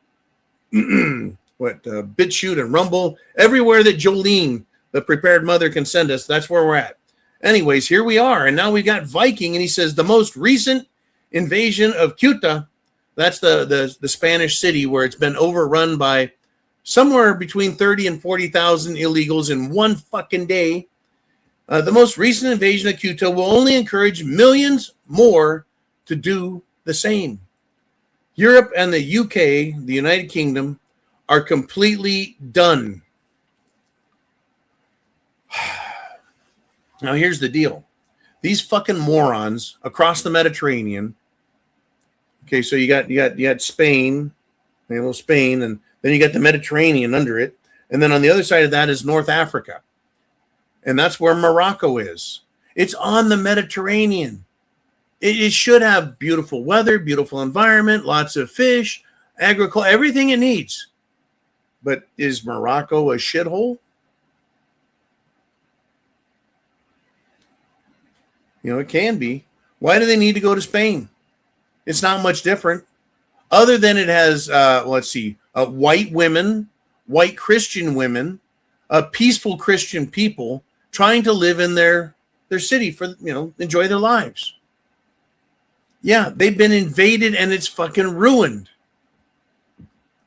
BitChute and Rumble. Everywhere that Jolene, the prepared mother, can send us, that's where we're at. Anyways, here we are. And now we've got Viking, and he says the most recent invasion of Ceuta, that's the Spanish city where it's been overrun by somewhere between 30 and 40,000 illegals in one fucking day. The most recent invasion of Ceuta will only encourage millions more to do the same. Europe and the UK, the United Kingdom, are completely done. Now, here's the deal. These fucking morons across the Mediterranean. Okay, so you got Spain, Spain, and then you got the Mediterranean under it. And then on the other side of that is North Africa. And that's where Morocco is. It's on the Mediterranean. It should have beautiful weather, beautiful environment, lots of fish, agriculture, everything it needs. But is Morocco a shithole? It can be. Why do they need to go to Spain? It's not much different. Other than it has, white women, white Christian women, peaceful Christian people trying to live in their city for, enjoy their lives. Yeah, they've been invaded and it's fucking ruined.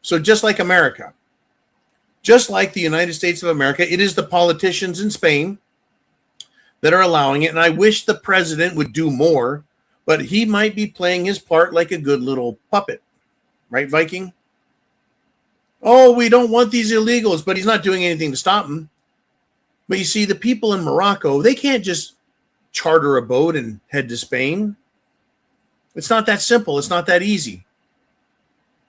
So just like America, just like the United States of America, it is the politicians in Spain that are allowing it. And I wish the president would do more, but he might be playing his part like a good little puppet. Right, Viking? Oh, we don't want these illegals, but he's not doing anything to stop them. But you see, the people in Morocco, they can't just charter a boat and head to Spain. It's not that simple. It's not that easy.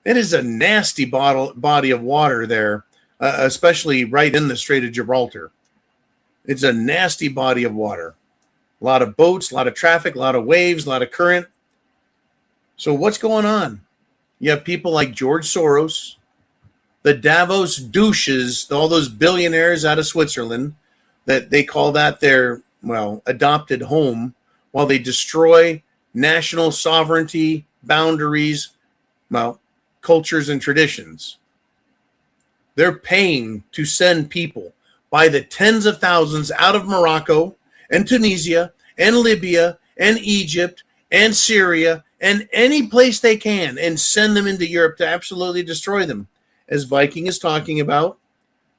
It is a nasty body of water there, especially right in the Strait of Gibraltar. It's a nasty body of water. A lot of boats, a lot of traffic, a lot of waves, a lot of current. So what's going on? You have people like George Soros, the Davos douches, all those billionaires out of Switzerland, that they call that their, adopted home, while they destroy national sovereignty, boundaries, cultures and traditions. They're paying to send people by the tens of thousands out of Morocco and Tunisia and Libya and Egypt and Syria and any place they can, and send them into Europe to absolutely destroy them. As Viking is talking about,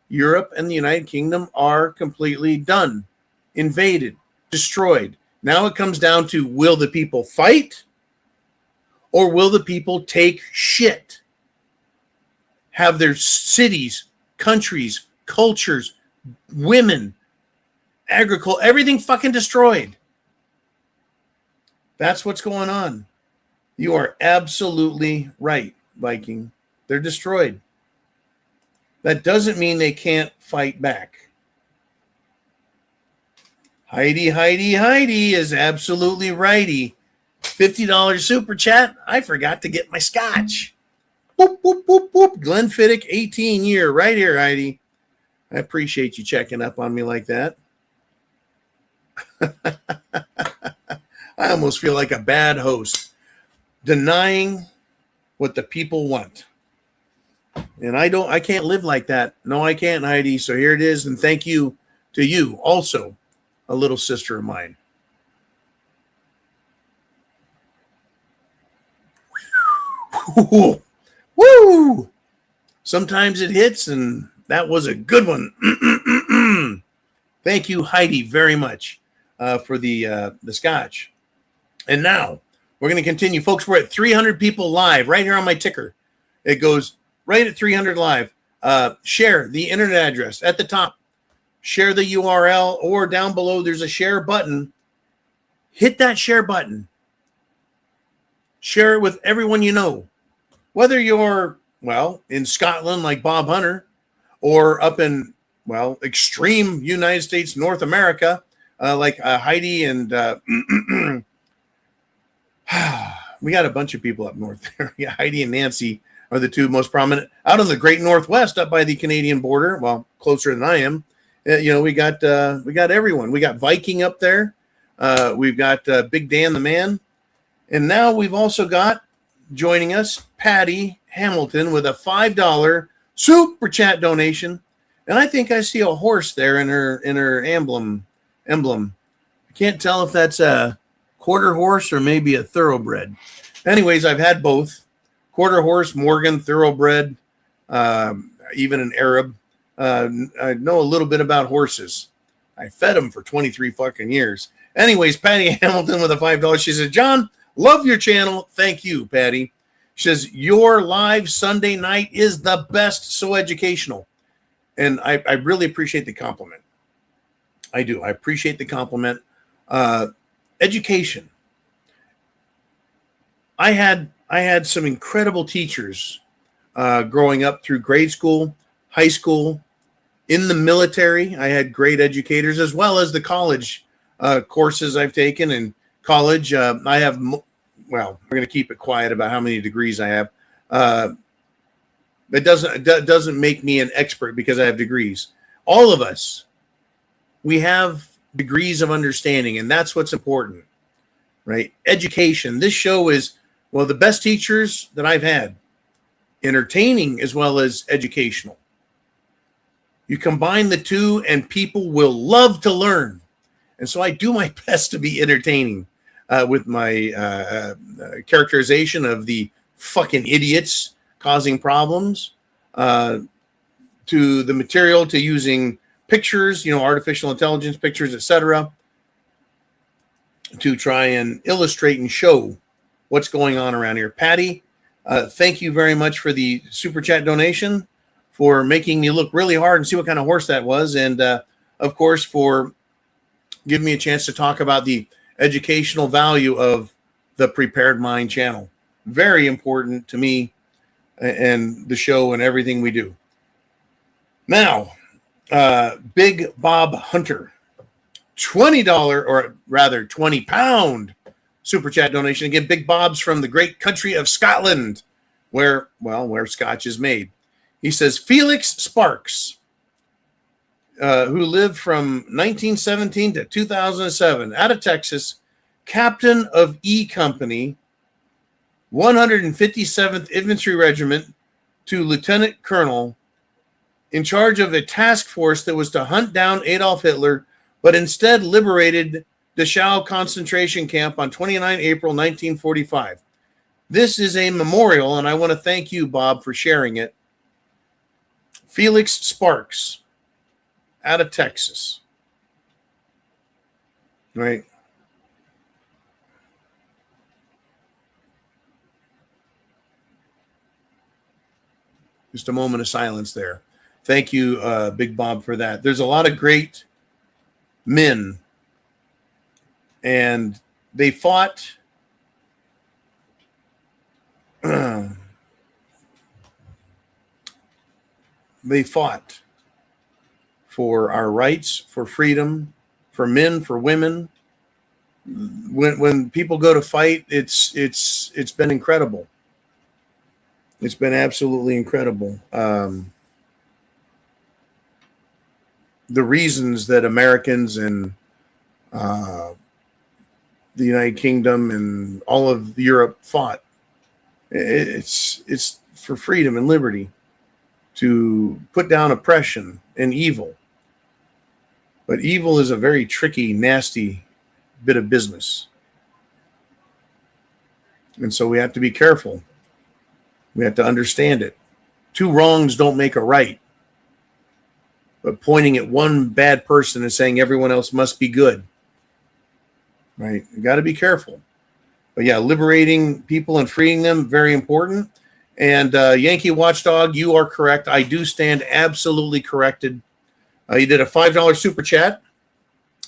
Europe and the United Kingdom are completely done, invaded, destroyed. Now it comes down to, will the people fight or will the people take shit? Have their cities, countries, cultures, women, agriculture, everything fucking destroyed. That's what's going on. You are absolutely right, Viking. They're destroyed. That doesn't mean they can't fight back. Heidi is absolutely righty. $50 super chat. I forgot to get my scotch. Boop, boop, boop, boop. Glenn Fiddick, 18 year. Right here, Heidi. I appreciate you checking up on me like that. I almost feel like a bad host, denying what the people want. And I can't live like that. No, I can't, Heidi. So here it is. And thank you to you, also a little sister of mine. Woo! Sometimes it hits, and that was a good one. Thank you, Heidi, very much for the scotch. And now We're going to continue. Folks, we're at 300 people live right here on my ticker. It goes right at 300 live. Share the internet address at the top. Share the URL, or down below there's a share button. Hit that share button. Share it with everyone you know. Whether you're, well, in Scotland like Bob Hunter, or up in, well, extreme United States, North America, like Heidi and we got a bunch of people up north there. Yeah, Heidi and Nancy are the two most prominent. Out in the great Northwest, up by the Canadian border, well, closer than I am. We got everyone. We got Viking up there. We've got Big Dan the Man. And now we've also got, joining us, Patty Hamilton with a $5 super chat donation. And I think I see a horse there in her emblem. I can't tell if that's a quarter horse or maybe a thoroughbred. Anyways, I've had both. Quarter horse, Morgan, thoroughbred, even an Arab. I know a little bit about horses. I fed them for 23 fucking years. Anyways, Patty Hamilton with a $5. She says, John, love your channel. Thank you, Patty. She says, your live Sunday night is the best, so educational. And I really appreciate the compliment. I do. I appreciate the compliment. Education. I had some incredible teachers growing up through grade school, high school, in the military. I had great educators, as well as the college courses I've taken. In college, I have, well, we're going to keep it quiet about how many degrees I have. It doesn't make me an expert because I have degrees. All of us, we have degrees of understanding, and that's what's important, right? Education. This show is, well, the best teachers that I've had, entertaining as well as educational. You combine the two and people will love to learn. And so I do my best to be entertaining with my characterization of the fucking idiots causing problems, to the material, to using pictures, artificial intelligence pictures, etc., to try and illustrate and show what's going on around here. Patty, thank you very much for the super chat donation, for making me look really hard and see what kind of horse that was, and of course for giving me a chance to talk about the educational value of the Prepared Mind channel. Very important to me and the show and everything we do. Now, Big Bob Hunter, $20, or rather 20-pound super chat donation. Again, Big Bob's from the great country of Scotland, where Scotch is made. He says, Felix Sparks, who lived from 1917 to 2007, out of Texas, captain of E Company, 157th Infantry Regiment, to lieutenant colonel, in charge of a task force that was to hunt down Adolf Hitler, but instead liberated Dachau concentration camp on 29 April 1945. This is a memorial, and I want to thank you, Bob, for sharing it. Felix Sparks, out of Texas. Right. Just a moment of silence there. Thank you, Big Bob, for that. There's a lot of great men, and they fought for our rights, for freedom, for men, for women. When people go to fight, it's been incredible. It's been absolutely incredible. The reasons that Americans and the United Kingdom and all of Europe fought, it's for freedom and liberty, to put down oppression and evil. But evil is a very tricky, nasty bit of business. And so we have to be careful. We have to understand it. Two wrongs don't make a right. But pointing at one bad person and saying everyone else must be good, right? You got to be careful. But yeah, liberating people and freeing them, very important. And Yankee Watchdog, you are correct. I do stand absolutely corrected. You did a $5 super chat.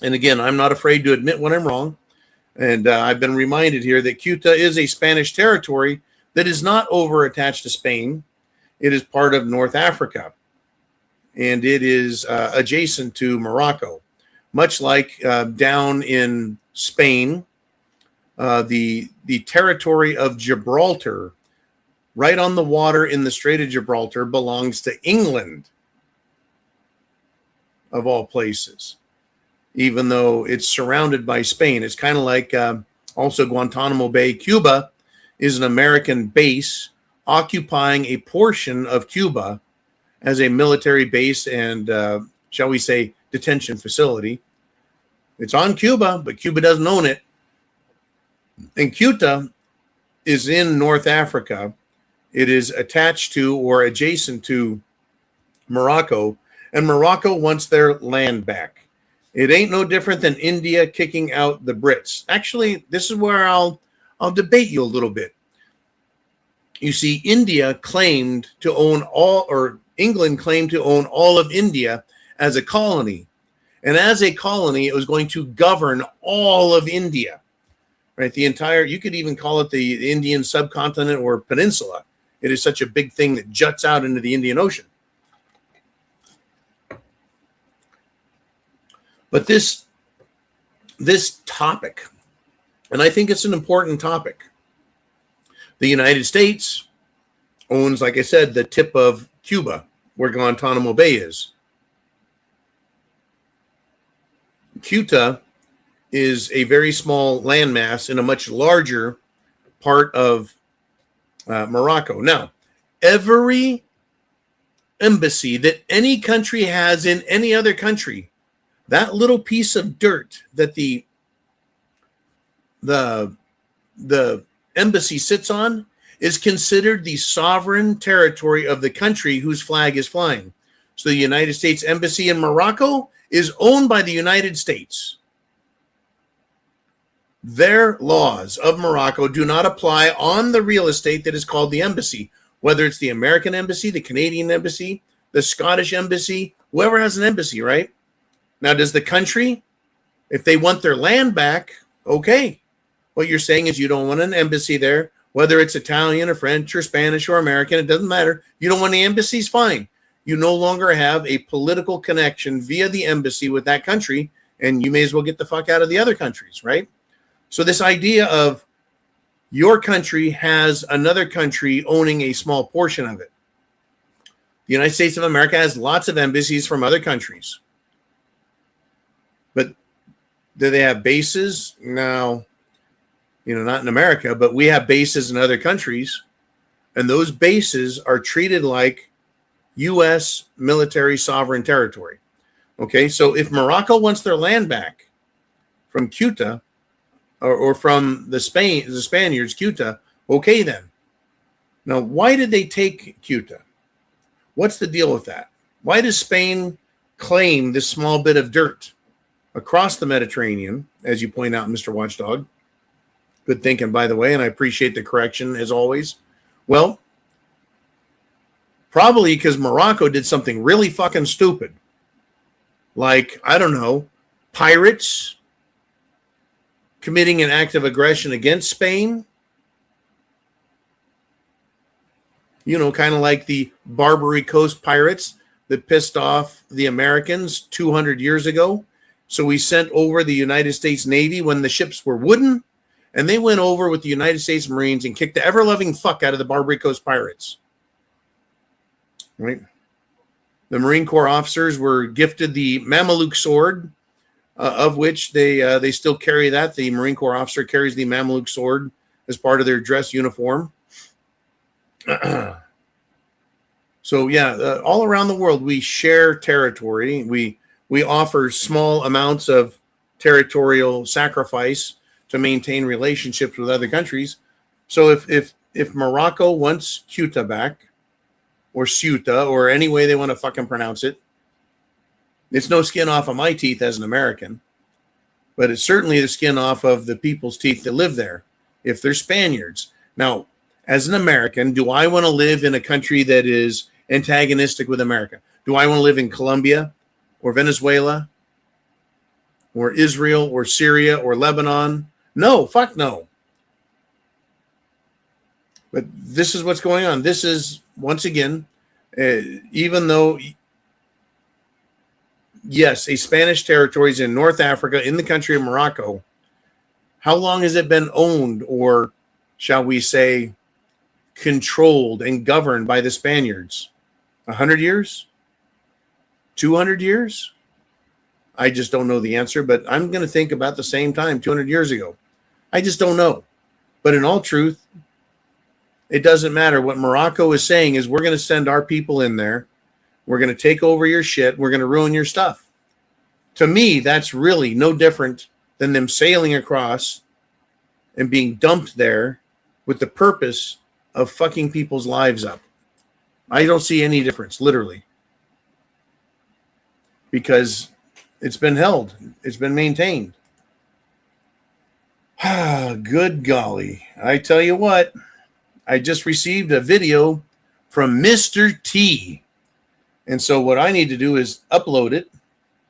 And again, I'm not afraid to admit when I'm wrong. And I've been reminded here that Ceuta is a Spanish territory that is not over attached to Spain. It is part of North Africa. And it is adjacent to Morocco. Much like down in Spain, the territory of Gibraltar, right on the water in the Strait of Gibraltar, belongs to England, of all places, even though it's surrounded by Spain. It's kind of like also Guantanamo Bay. Cuba is an American base occupying a portion of Cuba as a military base and, shall we say, detention facility. It's on Cuba, but Cuba doesn't own it. And Ceuta is in North Africa. It is attached to or adjacent to Morocco, and Morocco wants their land back. It ain't no different than India kicking out the Brits. Actually, this is where I'll debate you a little bit. You see, India claimed to own all, or England claimed to own all of India as a colony. And as a colony, it was going to govern all of India, right? The entire, you could even call it the Indian subcontinent or peninsula. It is such a big thing that juts out into the Indian Ocean. But this topic, and I think it's an important topic. The United States owns, like I said, the tip of Cuba, where Guantanamo Bay is. Ceuta is a very small landmass in a much larger part of Morocco. Now, every embassy that any country has in any other country, that little piece of dirt that the embassy sits on is considered the sovereign territory of the country whose flag is flying. So the United States Embassy in Morocco is owned by the United States. Their laws of Morocco do not apply on the real estate that is called the embassy, whether it's the American embassy, the Canadian embassy, the Scottish embassy, whoever has an embassy, right? Now, does the country, if they want their land back, okay. What you're saying is you don't want an embassy there, whether it's Italian or French or Spanish or American, it doesn't matter. You don't want the embassies, fine. You no longer have a political connection via the embassy with that country, and you may as well get the fuck out of the other countries, right? So this idea of your country has another country owning a small portion of it. The United States of America has lots of embassies from other countries. But do they have bases? No, not in America, but we have bases in other countries. And those bases are treated like U.S. military sovereign territory. Okay, so if Morocco wants their land back from Ceuta or from the Spaniards, Ceuta, okay then. Now, why did they take Ceuta? What's the deal with that? Why does Spain claim this small bit of dirt across the Mediterranean, as you point out, Mr. Watchdog? Good thinking, by the way, and I appreciate the correction as always. Well, probably because Morocco did something really fucking stupid. Like, I don't know, pirates committing an act of aggression against Spain. Kind of like the Barbary Coast pirates that pissed off the Americans 200 years ago. So we sent over the United States Navy when the ships were wooden, and they went over with the United States Marines and kicked the ever-loving fuck out of the Barbary Coast pirates. Right? The Marine Corps officers were gifted the Mameluke sword, of which they still carry that. The Marine Corps officer carries the Mameluke sword as part of their dress uniform. So yeah, all around the world we share territory. We offer small amounts of territorial sacrifice to maintain relationships with other countries. So if Morocco wants Ceuta back, or Ceuta, or any way they want to fucking pronounce it, it's no skin off of my teeth as an American, but it's certainly the skin off of the people's teeth that live there. if they're Spaniards. Now, as an American, do I want to live in a country that is antagonistic with America? Do I want to live in Colombia or Venezuela or Israel or Syria or Lebanon? No, fuck no. But this is what's going on. This is, once again, even though, yes, a Spanish territory is in North Africa, in the country of Morocco, how long has it been owned, or shall we say, controlled and governed by the Spaniards? 100 years? 200 years? I just don't know the answer, but I'm going to think about the same time, 200 years ago. I just don't know. But in all truth, it doesn't matter. What Morocco is saying is, we're going to send our people in there. We're going to take over your shit. We're going to ruin your stuff. To me, that's really no different than them sailing across and being dumped there with the purpose of fucking people's lives up. I don't see any difference, literally. Because it's been held. It's been maintained. Good golly. I tell you what, I just received a video from Mr. T. And so what I need to do is upload it.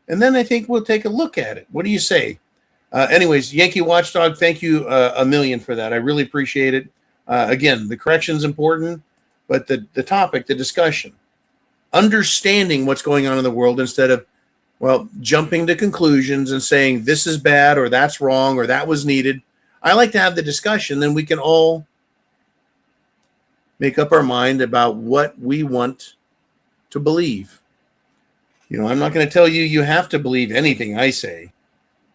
And then I think we'll take a look at it. What do you say? Anyways, Yankee Watchdog, thank you a million for that. I really appreciate it. Again, the correction's important, but the topic, the discussion, understanding what's going on in the world instead of, well, jumping to conclusions and saying this is bad or that's wrong or that was needed. I like to have the discussion, then we can all make up our mind about what we want to believe. You know, I'm not going to tell you you have to believe anything I say.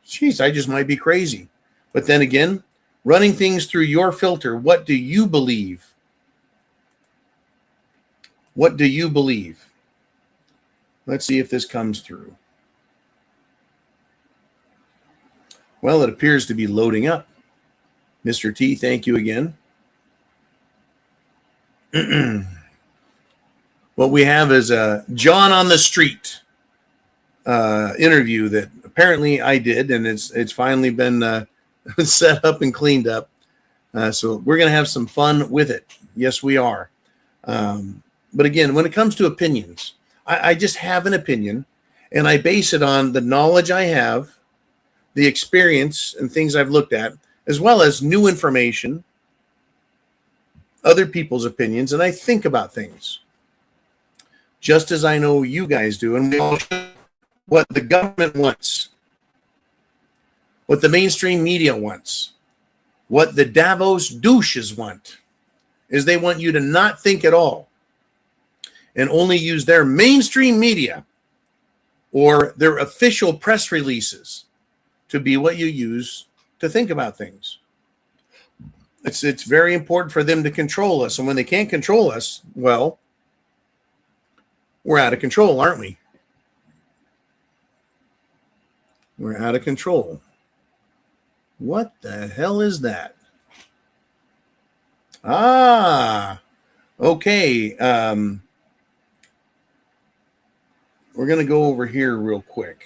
Jeez, I just might be crazy. But then again, running things through your filter, what do you believe? What do you believe? Let's see if this comes through. Well, it appears to be loading up. Mr. T, thank you again. What we have is a John on the Street interview that apparently I did, and it's finally been set up and cleaned up. So we're going to have some fun with it. Yes, we are. But again, when it comes to opinions, I just have an opinion, and I base it on the knowledge I have, the experience and things I've looked at, as well as new information, other people's opinions, and I think about things. Just as I know you guys do, and we all should, what the government wants, what the mainstream media wants, what the Davos douches want, is they want you to not think at all and only use their mainstream media or their official press releases to be what you use to think about things. It's very important for them to control us. And when they can't control us, well, we're out of control, aren't we? We're out of control. What the hell is that? Okay. We're going to go over here real quick.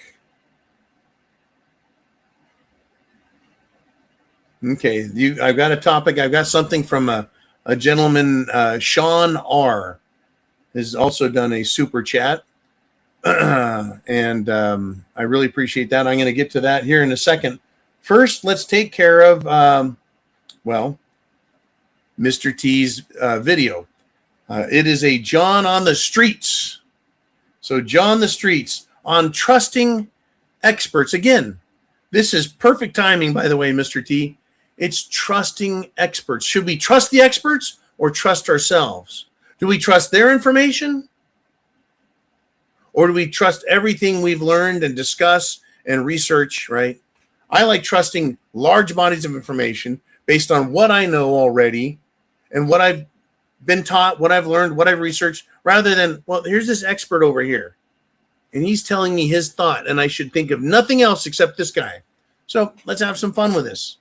Okay, I've got a topic. I've got something from a gentleman, Sean R. has also done a super chat. And I really appreciate that. I'm going to get to that here in a second. First, let's take care of, Mr. T's video. It is a John on the Streets. So John the Streets on trusting experts. Again, this is perfect timing, by the way, Mr. T. It's trusting experts. Should we trust the experts or trust ourselves? Do we trust their information? Or do we trust everything we've learned and discuss and research, right? I like trusting large bodies of information based on what I know already and what I've been taught, what I've learned, what I've researched, rather than, well, here's this expert over here, and he's telling me his thought, and I should think of nothing else except this guy. So let's have some fun with this.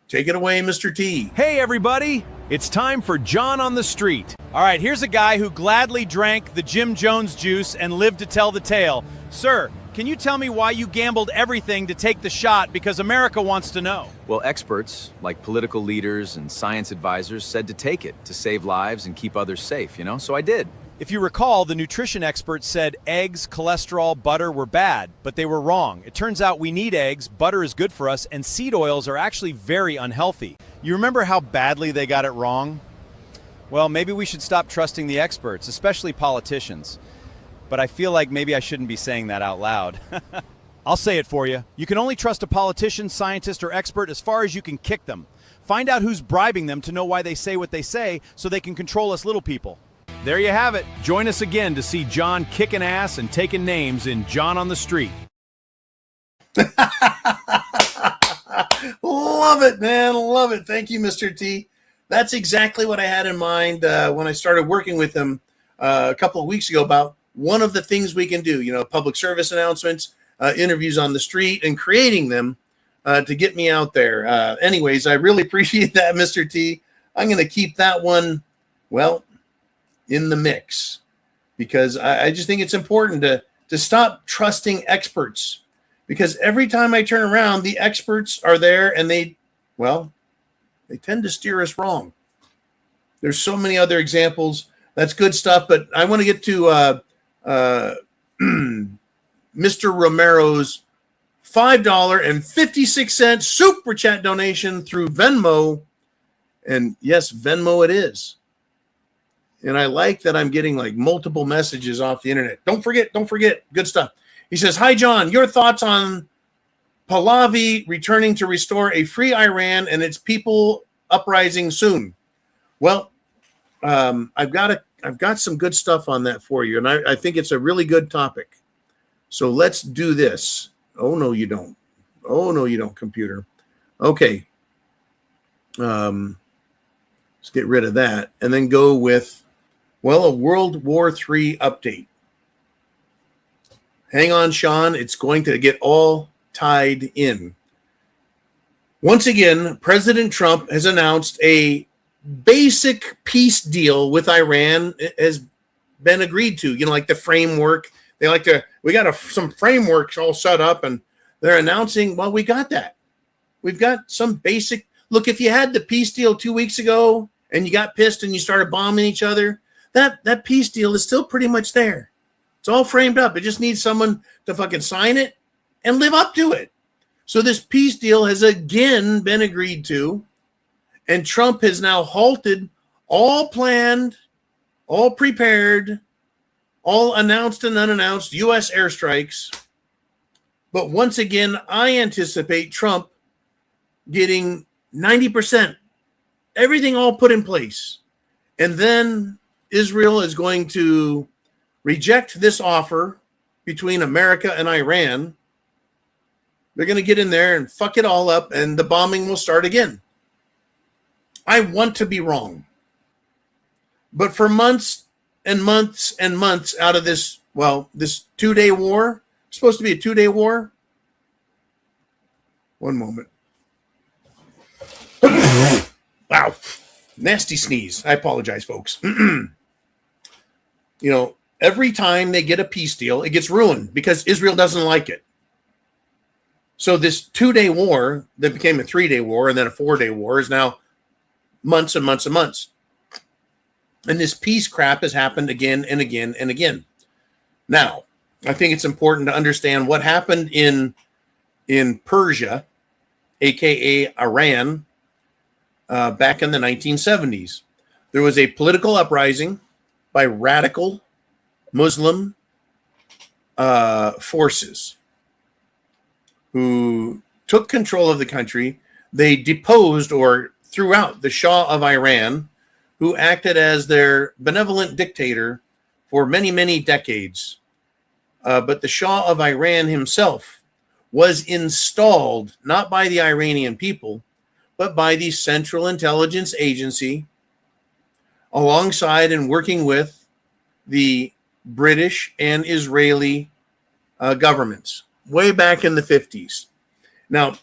Take it away, Mr. T. Hey, everybody. It's time for John on the Street. All right, here's a guy who gladly drank the Jim Jones juice and lived to tell the tale. Sir, can you tell me why you gambled everything to take the shot because America wants to know? Well, experts, like political leaders and science advisors, said to take it to save lives and keep others safe, so I did. If you recall, the nutrition experts said eggs, cholesterol, butter were bad, but they were wrong. It turns out we need eggs, butter is good for us, and seed oils are actually very unhealthy. You remember how badly they got it wrong? Well, maybe we should stop trusting the experts, especially politicians. But I feel like maybe I shouldn't be saying that out loud. I'll say it for you. You can only trust a politician, scientist, or expert as far as you can kick them. Find out who's bribing them to know why they say what they say so they can control us little people. There you have it. Join us again to see John kicking ass and taking names in John on the Street. Love it, man. Love it. Thank you, Mr. T. That's exactly what I had in mind when I started working with him a couple of weeks ago about one of the things we can do, public service announcements, interviews on the street, and creating them to get me out there. Anyways, I really appreciate that, Mr. T. I'm going to keep that one, in the mix because I just think it's important to stop trusting experts because every time I turn around, the experts are there and they tend to steer us wrong. There's so many other examples. That's good stuff, but I want to get to Mr. Romero's $5.56 super chat donation through Venmo. And yes, Venmo it is. And I like that I'm getting like multiple messages off the internet. Don't forget. Good stuff. He says, "Hi, John. Your thoughts on Pahlavi returning to restore a free Iran and its people uprising soon?" Well, I've got some good stuff on that for you, and I think it's a really good topic. So let's do this. Oh no, you don't. Oh no, you don't, computer. Okay. Let's get rid of that, and then go with a World War III update. Hang on, Sean. It's going to get all tied in. Once again, President Trump has announced a basic peace deal with Iran has been agreed to. Like the framework. We got some frameworks all set up, and they're announcing, we got that. We've got some basic. Look, if you had the peace deal 2 weeks ago and you got pissed and you started bombing each other, that peace deal is still pretty much there. It's all framed up. It just needs someone to fucking sign it and live up to it. So this peace deal has again been agreed to, and Trump has now halted all planned, all prepared, all announced and unannounced U.S. airstrikes. But once again, I anticipate Trump getting 90%, everything all put in place. And then Israel is going to reject this offer between America and Iran. They're going to get in there and fuck it all up, and the bombing will start again. I want to be wrong. But for months and months and months out of this 2-day war, supposed to be a 2-day war. One moment. Wow. Nasty sneeze. I apologize, folks. Every time they get a peace deal, it gets ruined because Israel doesn't like it. So this 2-day war that became a 3-day war and then a 4-day war is now months and months and months. And this peace crap has happened again and again and again. Now, I think it's important to understand what happened in Persia, aka Iran, back in the 1970s. There was a political uprising by radical Muslim forces who took control of the country. They deposed or threw out the Shah of Iran, who acted as their benevolent dictator for many, many decades. But the Shah of Iran himself was installed not by the Iranian people, but by the Central Intelligence Agency, alongside and working with the British and Israeli governments way back in the 50s. Now,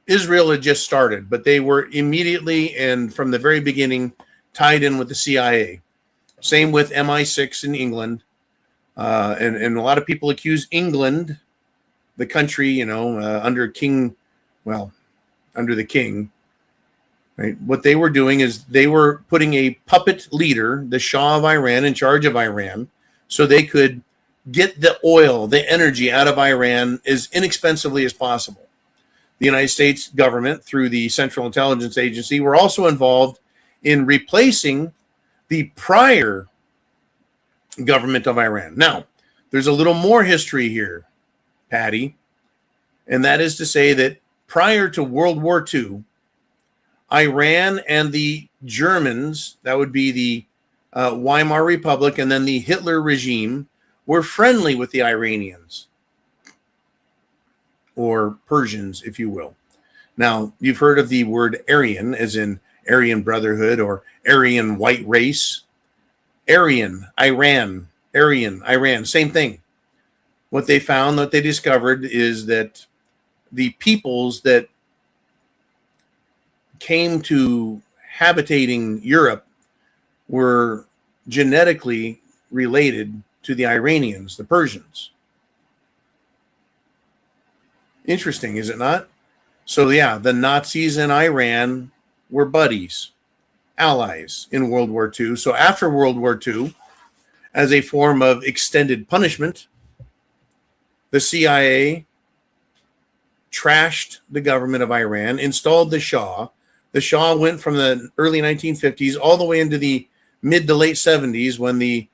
Israel had just started, but they were immediately and from the very beginning tied in with the CIA. Same with MI6 in England. And a lot of people accuse England, the country, under under the king, right? What they were doing is they were putting a puppet leader, the Shah of Iran, in charge of Iran, so they could get the oil, the energy out of Iran as inexpensively as possible. The United States government, through the Central Intelligence Agency, were also involved in replacing the prior government of Iran. Now, there's a little more history here, Patty, and that is to say that prior to World War II, Iran and the Germans, that would be the Weimar Republic and then the Hitler regime, were friendly with the Iranians, or Persians, if you will. Now, you've heard of the word Aryan, as in Aryan Brotherhood or Aryan white race. Aryan, Iran, same thing. What they found, what they discovered, is that the peoples that came to habitating Europe were genetically related to the Iranians, the Persians. Interesting, is it not? So yeah, the Nazis in Iran were buddies, allies in World War II. So after World War II, as a form of extended punishment, the CIA trashed the government of Iran, installed the Shah. The Shah went from the early 1950s all the way into the mid to late 70s when the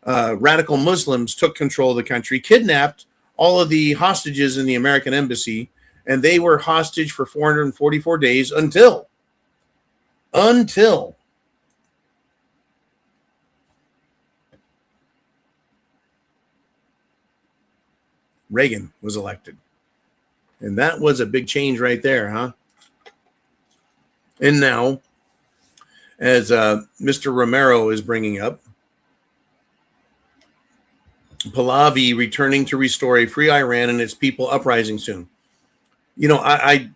radical Muslims took control of the country, kidnapped all of the hostages in the American embassy, and they were hostage for 444 days until Reagan was elected. And that was a big change right there, huh? And now, as Mr. Romero is bringing up, Pahlavi returning to restore a free Iran and its people uprising soon. I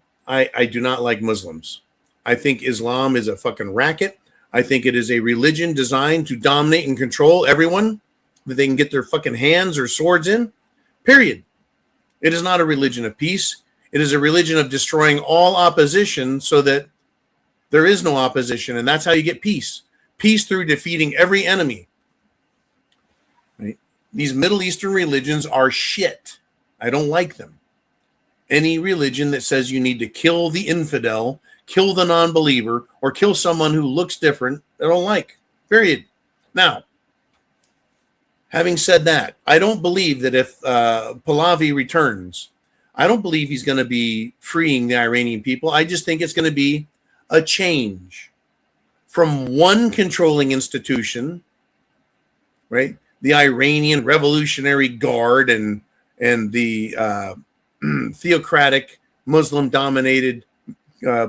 do not like Muslims. I think Islam is a fucking racket. I think it is a religion designed to dominate and control everyone that they can get their fucking hands or swords in. Period. It is not a religion of peace. It is a religion of destroying all opposition so that there is no opposition. And that's how you get peace. Peace through defeating every enemy. Right? These Middle Eastern religions are shit. I don't like them. Any religion that says you need to kill the infidel, kill the non-believer, or kill someone who looks different, I don't like. Period. Now, having said that, I don't believe that if Pahlavi returns, I don't believe he's going to be freeing the Iranian people. I just think it's going to be a change from one controlling institution, right? The Iranian Revolutionary Guard and the theocratic Muslim-dominated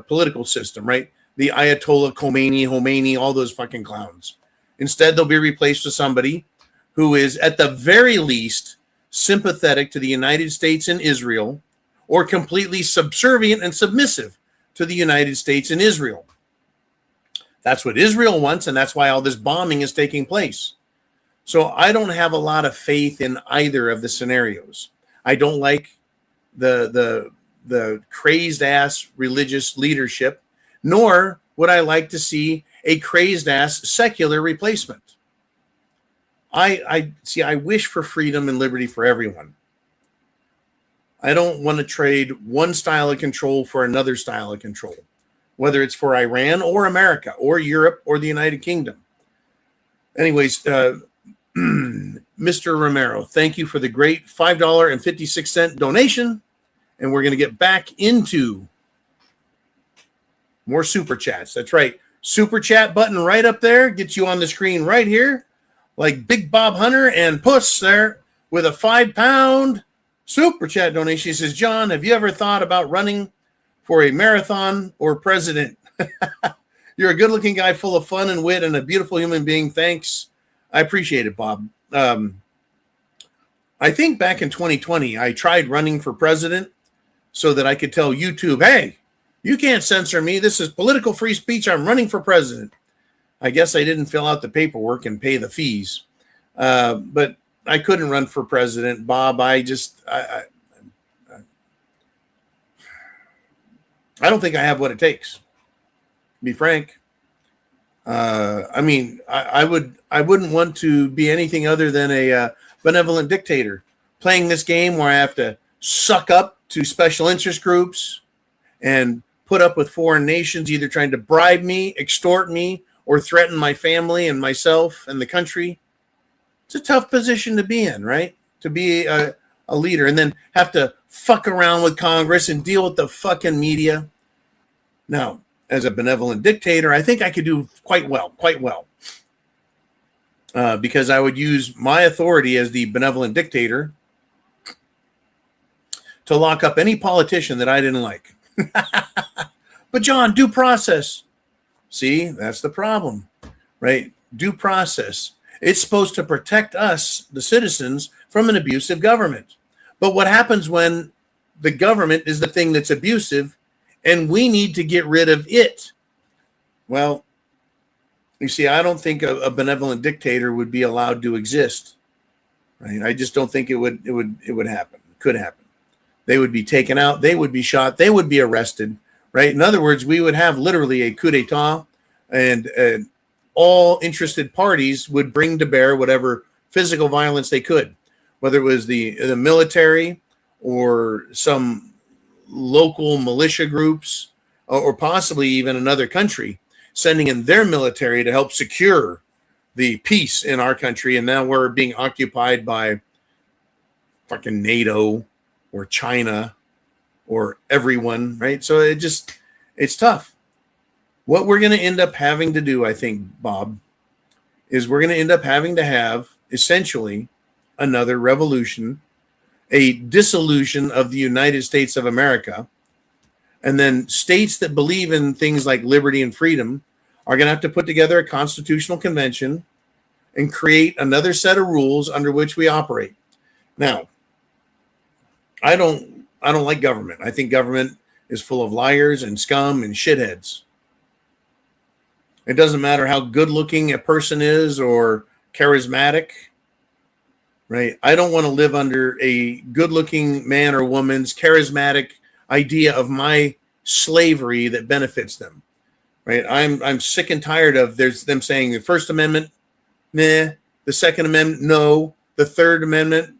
political system, right? The Ayatollah Khomeini, all those fucking clowns. Instead, they'll be replaced with somebody who is at the very least sympathetic to the United States and Israel, or completely subservient and submissive to the United States and Israel. That's what Israel wants, and that's why all this bombing is taking place. So I don't have a lot of faith in either of the scenarios. I don't like the crazed ass religious leadership, nor would I like to see a crazed ass secular replacement. I wish for freedom and liberty for everyone. I don't want to trade one style of control for another style of control, whether it's for Iran or America or Europe or the United Kingdom. Anyways, Mr. Romero, thank you for the great $5.56 donation. And we're going to get back into more super chats. That's right. Super chat button right up there. Gets you on the screen right here. Like Big Bob Hunter and Puss there with a £5 super chat donation. He says, John, have you ever thought about running for a marathon or president? You're a good looking guy full of fun and wit and a beautiful human being. Thanks. I appreciate it, Bob. I think back in 2020, I tried running for president so that I could tell YouTube, hey, you can't censor me. This is political free speech. I'm running for president. I guess I didn't fill out the paperwork and pay the fees. But I couldn't run for president, Bob. I don't think I have what it takes. To be frank. I mean, I wouldn't want to be anything other than a benevolent dictator playing this game where I have to suck up to special interest groups and put up with foreign nations either trying to bribe me, extort me, or threaten my family and myself and the country. It's a tough position to be in, right? To be a leader and then have to fuck around with Congress and deal with the fucking media. Now, as a benevolent dictator, I think I could do quite well, because I would use my authority as the benevolent dictator to lock up any politician that I didn't like. But John, due process. See, that's the problem, right? Due process. It's supposed to protect us, the citizens, from an abusive government. But what happens when the government is the thing that's abusive and we need to get rid of it? Well, you see, I don't think a benevolent dictator would be allowed to exist. Right? I just don't think it would happen. It could happen. They would be taken out. They would be shot. They would be arrested. Right? In other words, we would have literally a coup d'etat, and all interested parties would bring to bear whatever physical violence they could, whether it was the military or some local militia groups, or possibly even another country sending in their military to help secure the peace in our country. And now we're being occupied by fucking NATO or China or everyone, right? So it's tough. What we're going to end up having to do, I think, Bob, is we're going to end up having to have essentially another revolution, a dissolution of the United States of America. And then states that believe in things like liberty and freedom are going to have to put together a constitutional convention and create another set of rules under which we operate. Now, I don't like government. I think government is full of liars and scum and shitheads. It doesn't matter how good looking a person is or charismatic, right? I don't want to live under a good looking man or woman's charismatic idea of my slavery that benefits them, right? I'm sick and tired of them saying the First Amendment, nah, the Second Amendment, no, the Third Amendment,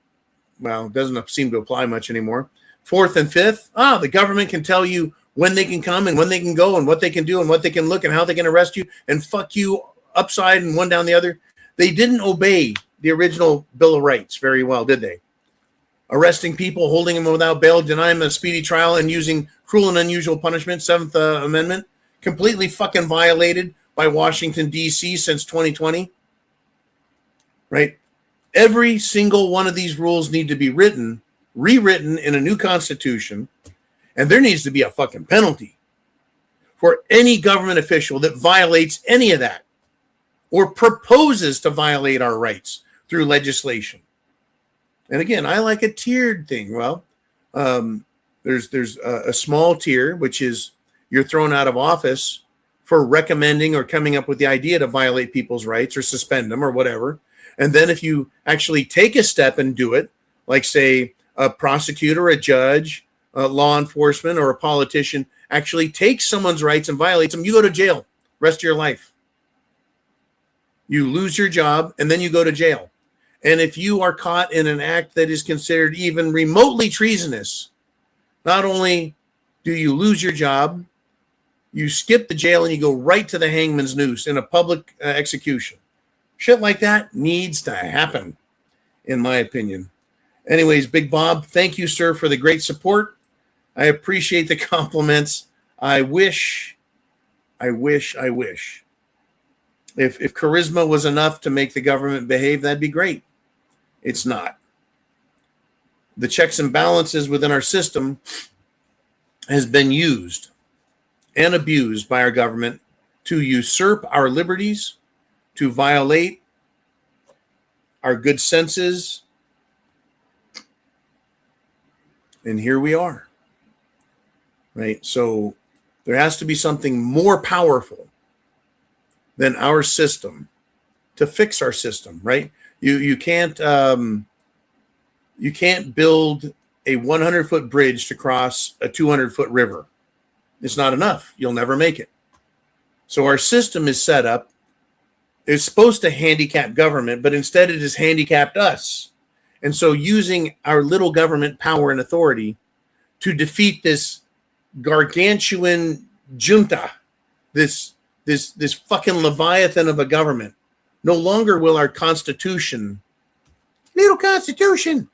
well, it doesn't seem to apply much anymore. Fourth and Fifth, the government can tell you when they can come and when they can go and what they can do and what they can look and how they can arrest you and fuck you upside and one down the other. They didn't obey the original Bill of Rights very well, did they? Arresting people, holding them without bail, denying them a speedy trial, and using cruel and unusual punishment, Seventh Amendment, completely fucking violated by Washington, D.C. since 2020, right? Every single one of these rules need to be rewritten in a new constitution, and there needs to be a fucking penalty for any government official that violates any of that or proposes to violate our rights through legislation. And again, I like a tiered thing. Well, there's a small tier, which is you're thrown out of office for recommending or coming up with the idea to violate people's rights or suspend them or whatever. And then if you actually take a step and do it, like say a prosecutor, a judge, law enforcement, or a politician actually takes someone's rights and violates them, you go to jail rest of your life. You lose your job and then you go to jail. And if you are caught in an act that is considered even remotely treasonous, not only do you lose your job, you skip the jail and you go right to the hangman's noose in a public execution. Shit like that needs to happen, in my opinion. Anyways, Big Bob, thank you, sir, for the great support. I appreciate the compliments. I wish. If charisma was enough to make the government behave, that'd be great. It's not. The checks and balances within our system has been used and abused by our government to usurp our liberties, to violate our good senses. And here we are. Right? So there has to be something more powerful than our system to fix our system, right? You can't build a 100-foot bridge to cross a 200-foot river. It's not enough. You'll never make it. So our system is set up. It's supposed to handicap government, but instead it has handicapped us. And so using our little government power and authority to defeat this gargantuan junta, this fucking leviathan of a government, no longer will our constitution, little constitution,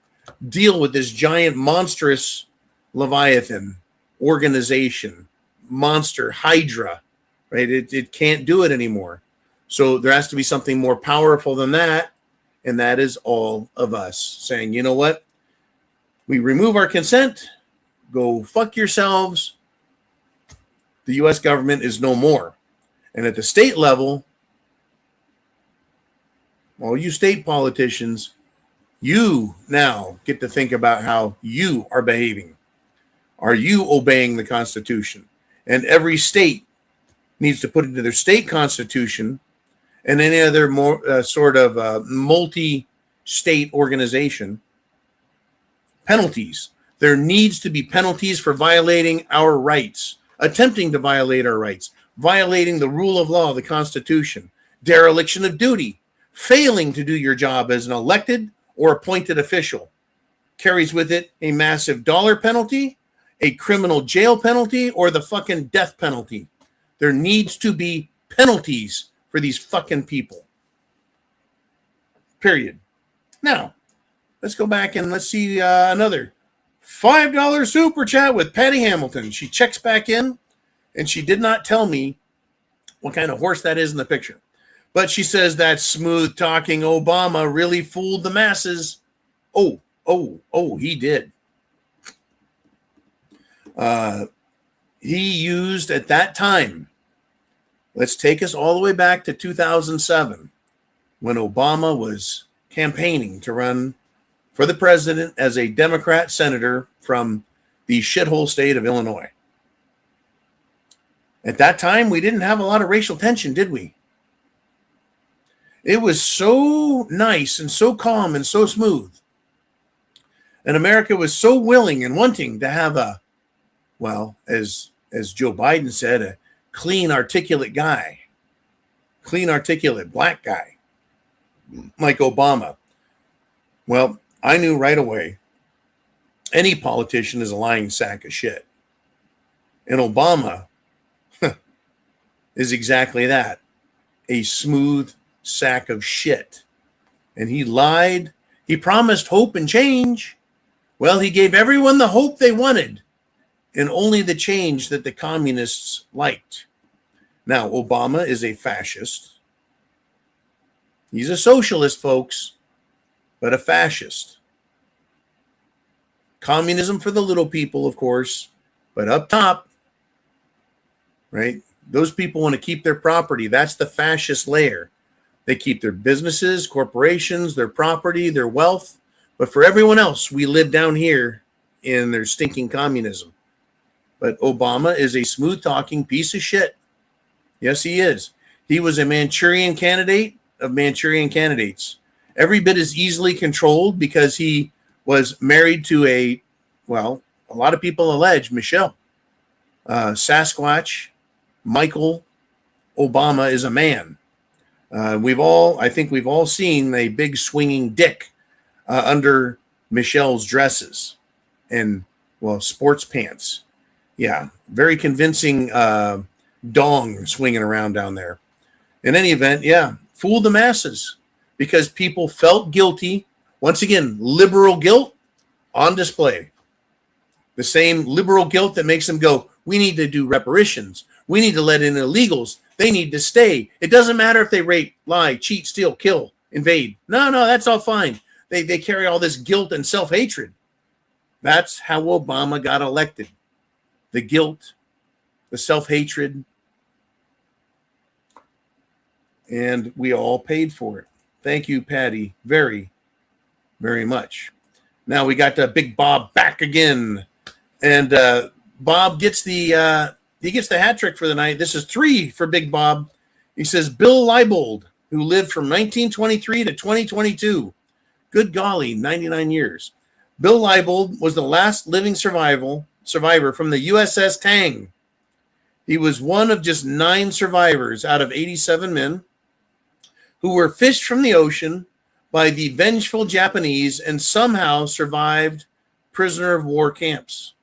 deal with this giant monstrous leviathan organization, monster hydra, right? It can't do it anymore. So there has to be something more powerful than that, and that is all of us saying, you know what? We remove our consent, go fuck yourselves. The U.S. government is no more. And at the state level, all you state politicians, you now get to think about how you are behaving. Are you obeying the Constitution? And every state needs to put into their state constitution and any other more sort of multi-state organization penalties. There needs to be penalties for violating our rights, attempting to violate our rights, violating the rule of law, the Constitution, dereliction of duty, failing to do your job as an elected or appointed official carries with it a massive dollar penalty, a criminal jail penalty, or the fucking death penalty. There needs to be penalties for these fucking people. Period. Now, let's go back and let's see another $5 super chat with Patty Hamilton. She checks back in, and she did not tell me what kind of horse that is in the picture. But she says that smooth-talking Obama really fooled the masses. Oh, he did. He used at that time, let's take us all the way back to 2007, when Obama was campaigning to run for the president as a Democrat senator from the shithole state of Illinois. At that time, we didn't have a lot of racial tension, did we? It was so nice and so calm and so smooth. And America was so willing and wanting to have a, well, as Joe Biden said, a clean, articulate guy, clean, articulate black guy, like Obama. Well, I knew right away any politician is a lying sack of shit. And Obama is exactly that, a smooth sack of shit. And he lied. He promised hope and change. Well, he gave everyone the hope they wanted and only the change that the communists liked. Now, Obama is a fascist. He's a socialist, folks, but a fascist. Communism for the little people, of course, but up top, right? Those people want to keep their property. That's the fascist layer. They keep their businesses, corporations, their property, their wealth. But for everyone else, we live down here in their stinking communism. But Obama is a smooth-talking piece of shit. Yes, he is. He was a Manchurian candidate of Manchurian candidates. Every bit as easily controlled because he was married to a lot of people allege, Michelle. Sasquatch, Michael Obama is a man. I think we've all seen a big swinging dick under Michelle's dresses and, sports pants. Yeah, very convincing dong swinging around down there. In any event, yeah, fooled the masses because people felt guilty. Once again, liberal guilt on display. The same liberal guilt that makes them go, we need to do reparations. We need to let in illegals. They need to stay. It doesn't matter if they rape, lie, cheat, steal, kill, invade. No, that's all fine. They carry all this guilt and self-hatred. That's how Obama got elected. The guilt, the self-hatred, and we all paid for it. Thank you, Patty, very, very much. Now we got Big Bob back again, and Bob gets the hat trick for the night. This is 3 for Big Bob. He says Bill Leibold who lived from 1923 to 2022. Good golly, 99 years. Bill Leibold was the last living survivor from the USS Tang. He was one of just 9 survivors out of 87 men who were fished from the ocean by the vengeful Japanese and somehow survived prisoner of war camps.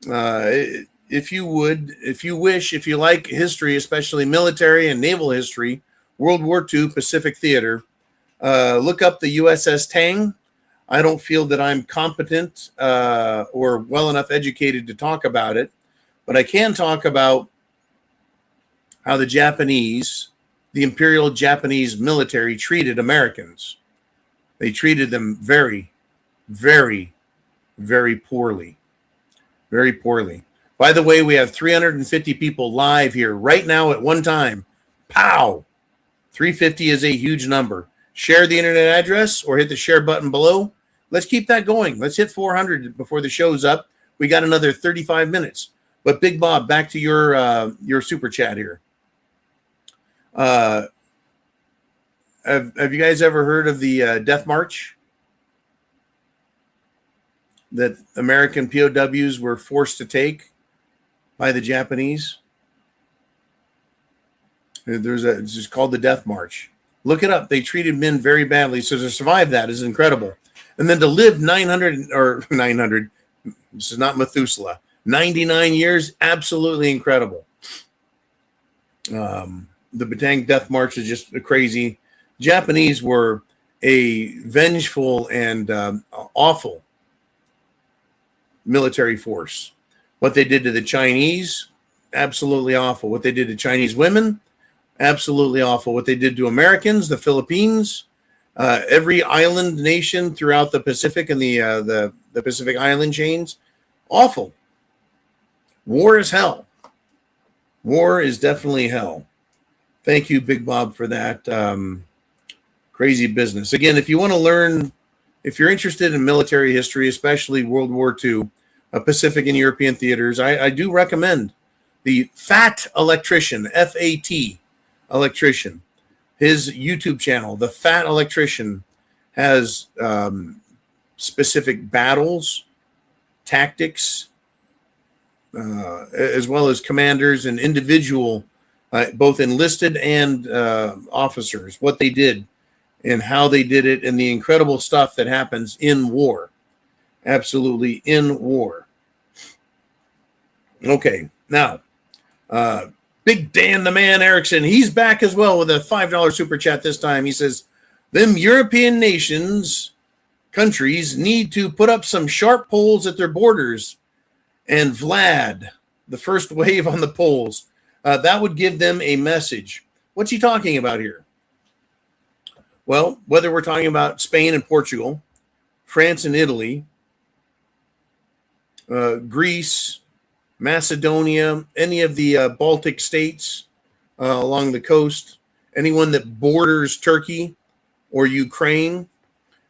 If you like history, especially military and naval history, World War II, Pacific Theater, look up the USS Tang. I don't feel that I'm competent or well enough educated to talk about it, but I can talk about how the Imperial Japanese military treated Americans. They treated them very, very, very poorly. Very poorly. By the way, we have 350 people live here right now at one time. Pow! 350 is a huge number. Share the internet address or hit the share button below. Let's keep that going. Let's hit 400 before the show's up. We got another 35 minutes. But Big Bob, back to your super chat here. Have you guys ever heard of the Death March that American POWs were forced to take by the Japanese? It's just called the Death March. Look it up. They treated men very badly. So to survive that is incredible. And then to live 900, this is not Methuselah, 99 years, absolutely incredible. The Batang Death March is just crazy. Japanese were a vengeful and awful military force. What they did to the Chinese, absolutely awful. What they did to Chinese women, absolutely awful. What they did to Americans, the Philippines, every island nation throughout the Pacific and the Pacific island chains, awful. War is hell. War is definitely hell. Thank you, Big Bob, for that crazy business. Again, if you want to learn, if you're interested in military history, especially World War II, Pacific and European theaters, I do recommend the Fat Electrician, F-A-T, Electrician. His YouTube channel, The Fat Electrician, has specific battles, tactics, as well as commanders and individual, both enlisted and officers, what they did and how they did it, and the incredible stuff that happens in war. Absolutely in war. Okay, now, Big Dan the Man Erickson, he's back as well with a $5 super chat this time. He says, them European countries need to put up some sharp poles at their borders, and Vlad, the first wave on the poles, that would give them a message. What's he talking about here? Well, whether we're talking about Spain and Portugal, France and Italy, Greece, Macedonia, any of the Baltic states along the coast, anyone that borders Turkey or Ukraine,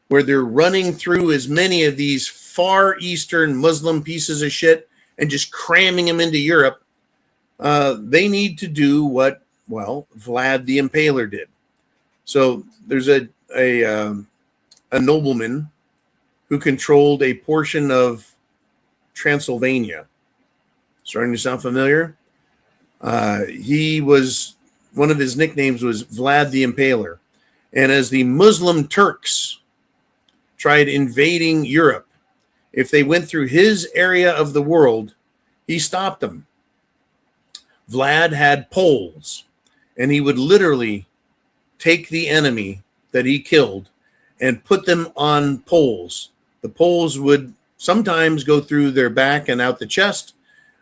where they're running through as many of these Far Eastern Muslim pieces of shit and just cramming them into Europe, they need to do what, well, Vlad the Impaler did. So there's a nobleman who controlled a portion of Transylvania. Starting to sound familiar? He was, one of his nicknames was Vlad the Impaler. And as the Muslim Turks tried invading Europe, if they went through his area of the world, he stopped them. Vlad had poles, and he would literally take the enemy that he killed and put them on poles. The poles would sometimes go through their back and out the chest.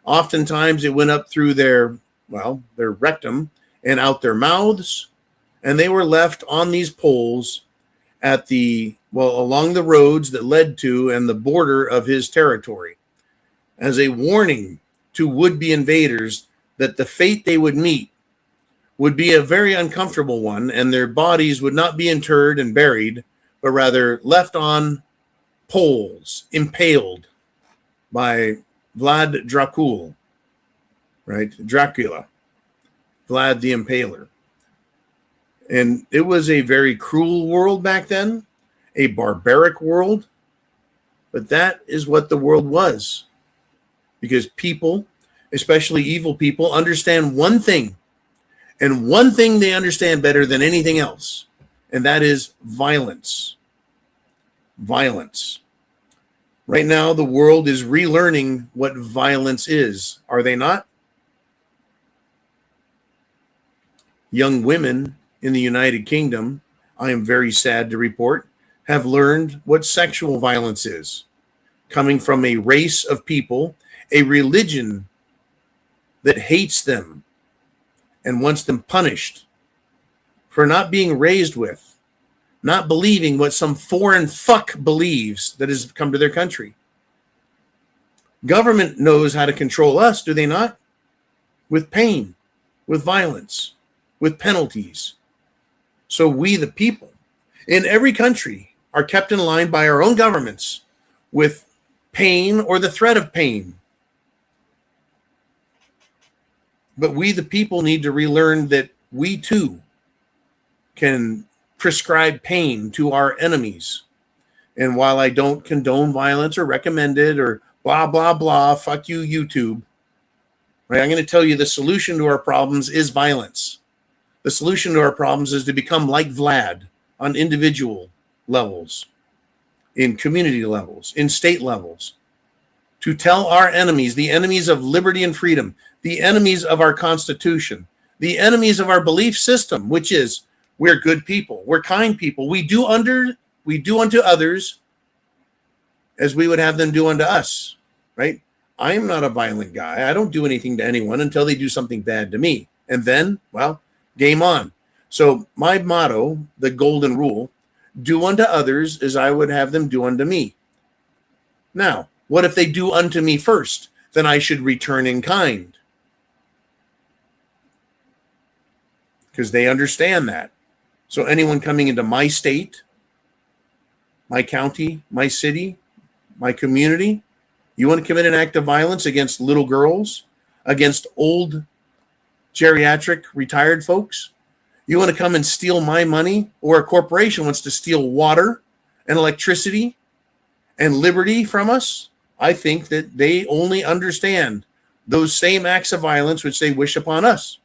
Oftentimes it went up through their rectum and out their mouths. And they were left on these poles at along the roads that led to and the border of his territory as a warning to would-be invaders that the fate they would meet would be a very uncomfortable one, and their bodies would not be interred and buried, but rather left on poles, impaled by Vlad Dracul, right? Dracula, Vlad the Impaler. And it was a very cruel world back then, a barbaric world. But that is what the world was. Because people, especially evil people, understand one thing. And one thing they understand better than anything else. And that is violence. Violence. Right now, the world is relearning what violence is. Are they not? Young women in the United Kingdom, I am very sad to report, have learned what sexual violence is. Coming from a race of people, a religion that hates them and wants them punished for not being raised with, not believing what some foreign fuck believes that has come to their country. Government knows how to control us, do they not? With pain, with violence, with penalties. So we, the people, in every country, are kept in line by our own governments with pain or the threat of pain. But we, the people, need to relearn that we too can prescribe pain to our enemies. And while I don't condone violence or recommend it or blah, blah, blah, fuck you, YouTube, right? I'm going to tell you the solution to our problems is violence. The solution to our problems is to become like Vlad on individual levels, in community levels, in state levels, to tell our enemies, the enemies of liberty and freedom, the enemies of our Constitution, the enemies of our belief system, which is we're good people, we're kind people, we do unto others as we would have them do unto us, right? I am not a violent guy. I don't do anything to anyone until they do something bad to me. And then, well, game on. So my motto, the golden rule, do unto others as I would have them do unto me. Now, what if they do unto me first? Then I should return in kind. Because they understand that. So anyone coming into my state, my county, my city, my community, you want to commit an act of violence against little girls, against old geriatric retired folks? You want to come and steal my money, or a corporation wants to steal water and electricity and liberty from us? I think that they only understand those same acts of violence which they wish upon us.